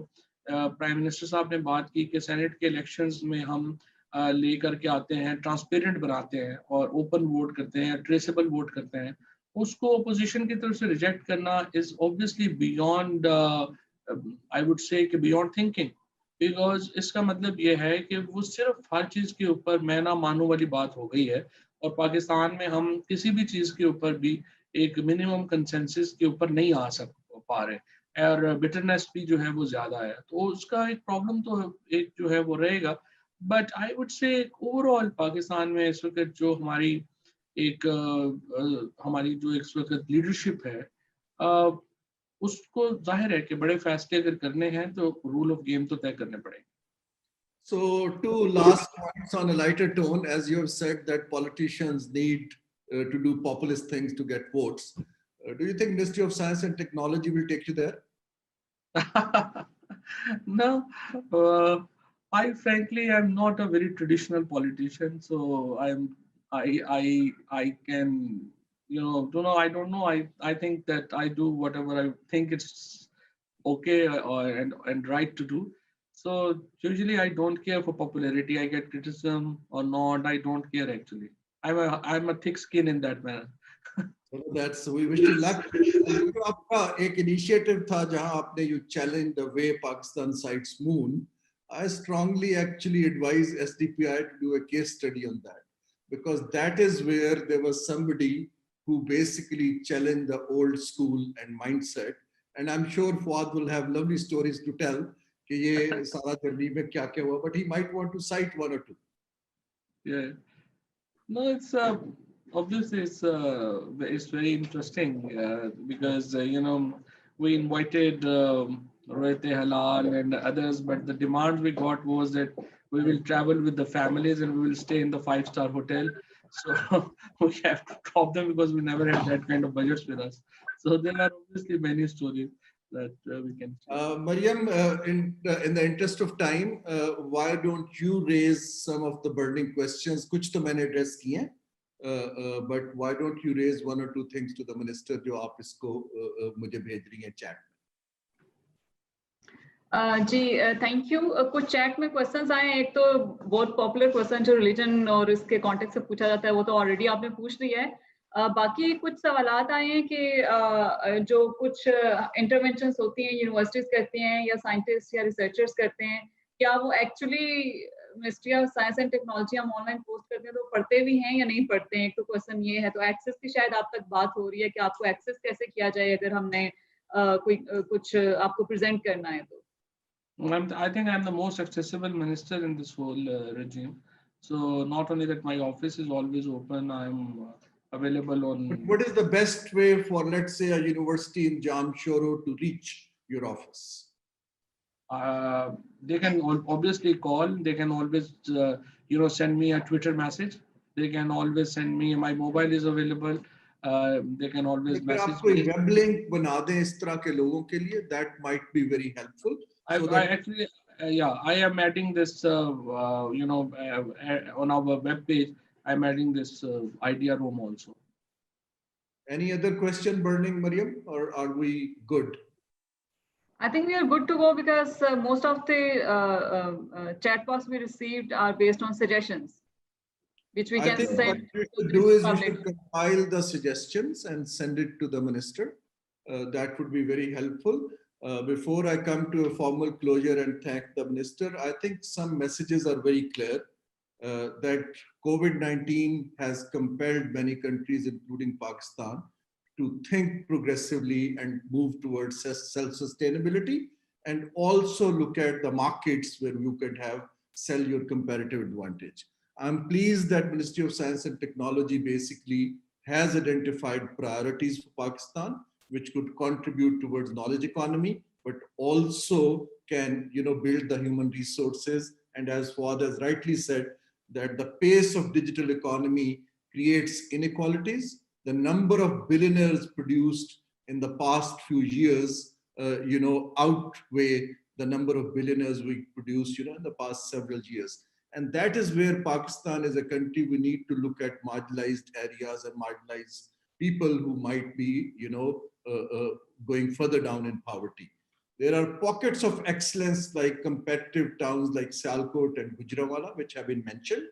प्राइम मिनिस्टर साहब ने बात की कि सेनेट के इलेक्शंस में हम लेकर के आते हैं, ट्रांसपेरेंट बनाते हैं और ओपन वोट करते हैं, ट्रेसेबल वोट करते हैं, उसको अपोजिशन की तरफ से रिजेक्ट करना is obviously beyond, I would से कि बियॉन्ड थिंकिंग, बिकॉज इसका मतलब ये है कि वो सिर्फ हर चीज़ के ऊपर मैं ना मानू वाली बात हो गई है, और पाकिस्तान में हम किसी भी चीज़ के ऊपर भी एक मिनिमम कंसेंसस के ऊपर नहीं आ पा रहे, और बिटरनेस भी जो है वो ज़्यादा है, तो उसका एक प्रॉब्लम तो एक जो है वो रहेगा। बट आई वुड से ओवरऑल पाकिस्तान में इस वक्त जो हमारी एक हमारी जो इस वक्त लीडरशिप है, उसको जाहिर है कि बड़े फैसले अगर करने हैं तो रूल ऑफ गेम तो तय करने पड़ेंगे। So, two last points on a lighter tone, as you have said that politicians need to do populist things to get votes. Do you think Ministry of Science and Technology will take you there? No, uh, I frankly am not a very traditional politician, so I can, don't know. I don't know. I think that I do whatever I think it's okay and right to do. So usually I don't care for popularity. I get criticism or not. I don't care actually. I'm a thick skin in that manner. So that's, we wish you luck. And जो आपका एक initiative था जहां आपने you challenged the way Pakistan sights moon, I strongly actually advise SDPI to do a case study on that, because that is where there was somebody who basically challenged the old school and mindset. And I'm sure Fawad will have lovely stories to tell कि ये सारा journey में क्या क्या हुआ, but he might want to cite one or two. Yeah. No, it's obviously it's very interesting because we invited Rohit Halal and others, but the demand we got was that we will travel with the families and we will stay in the 5-star hotel. So we have to drop them because we never had that kind of budgets with us. So there are obviously many stories that we can share. Mariam, in the interest of time, why don't you raise some of the burning questions? कुछ तो मैंने address किए हैं, but why don't you raise one or two things to the minister जो आप इसको मुझे भेज रही हैं chat में? जी थैंक यू। कुछ चैट में क्वेश्चंस आए हैं। एक तो बहुत पॉपुलर क्वेश्चन जो रिलीजन और इसके कॉन्टेक्स्ट से पूछा जाता है वो तो ऑलरेडी आपने पूछ लिया है। बाकी कुछ सवालात आए हैं कि जो कुछ इंटरवेंशंस होती हैं यूनिवर्सिटीज करती हैं या साइंटिस्ट या रिसर्चर्स करते हैं, क्या वो actually ministry of science and technology हम ऑनलाइन पोस्ट करते हैं तो पढ़ते भी हैं या नहीं पढ़ते हैं? एक तो क्वेश्चन ये है। तो एक्सेस की शायद आप तक बात हो रही है कि आपको एक्सेस कैसे किया जाए अगर हमने कोई कुछ आपको प्रेजेंट करना है तो। I think I'm the most accessible minister in this whole regime. So not only that, my office is always open. I'm available on. But what is the best way for, let's say, a university in Jamshoro to reach your office? They can obviously call. They can always, send me a Twitter message. They can always send me. My mobile is available. They can always message me. web link बना दें इस तरह के लोगों के लिए, that might be very helpful. I actually, I am adding this, on our web page. I'm adding this idea room also. Any other question burning, Mariam, or are we good? I think we are good to go because most of the chat box we received are based on suggestions, which we can send. What you should do is you should compile the suggestions and send it to the minister. That would be very helpful. Before I come to a formal closure and thank the minister, I think some messages are very clear that COVID-19 has compelled many countries, including Pakistan, to think progressively and move towards self-sustainability, and also look at the markets where you could sell your comparative advantage. I'm pleased that Ministry of Science and Technology basically has identified priorities for Pakistan, which could contribute towards knowledge economy, but also can build the human resources. And as Fawad has rightly said, that the pace of digital economy creates inequalities. The number of billionaires produced in the past few years, outweigh the number of billionaires we produced, in the past several years. And that is where Pakistan as a country, we need to look at marginalized areas and marginalized people who might be, going further down in poverty. There are pockets of excellence like competitive towns like Sialkot and Gujranwala, which have been mentioned.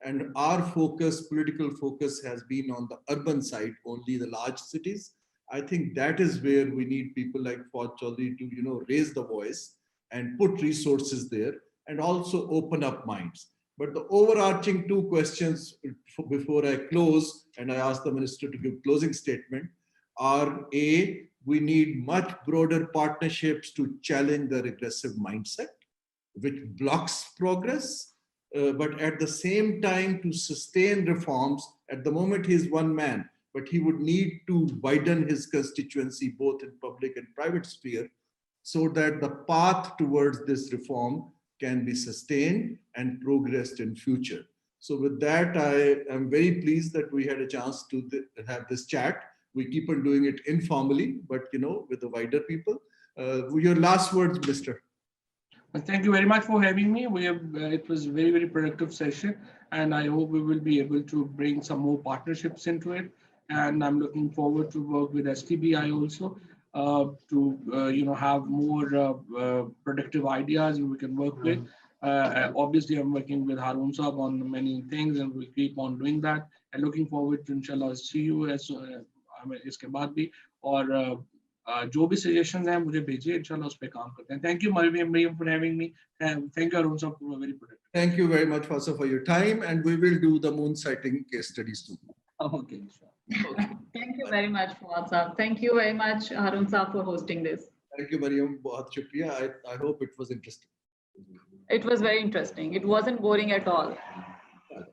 And our focus, political focus, has been on the urban side, only the large cities. I think that is where we need people like Fawad Chaudhary to, raise the voice and put resources there and also open up minds. But the overarching two questions before I close, and I ask the minister to give closing statement, are A, we need much broader partnerships to challenge the regressive mindset, which blocks progress, but at the same time to sustain reforms. At the moment, he is one man, but he would need to widen his constituency, both in public and private sphere, so that the path towards this reform can be sustained and progressed in future. So with that, I am very pleased that we had a chance to have this chat. We keep on doing it informally, but with the wider people. Your last words, Mr. Thank you very much for having me. It was a very, very productive session, and I hope we will be able to bring some more partnerships into it. And I'm looking forward to work with STBI also to have more productive ideas we can work with. Obviously, I'm working with Harun Saab on many things, and we'll keep on doing that. And looking forward to inshallah see you as इसके बाद भी और जो भी suggestions हैं मुझे भेजिए इंशाल्लाह उस पे काम करते हैं. Thank you Mariam for having me, and thank you Harun Saab for a very productive. Thank you very much Fasa for your time, and we will do the moon sighting case studies too. Okay. Okay. Thank you very much, Fawad Saab. Thank you very much, Harun Saab, for hosting this. Thank you, Mariam. बहुत शुक्रिया. I hope it was interesting. It was very interesting. It wasn't boring at all.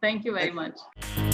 Thank you very much.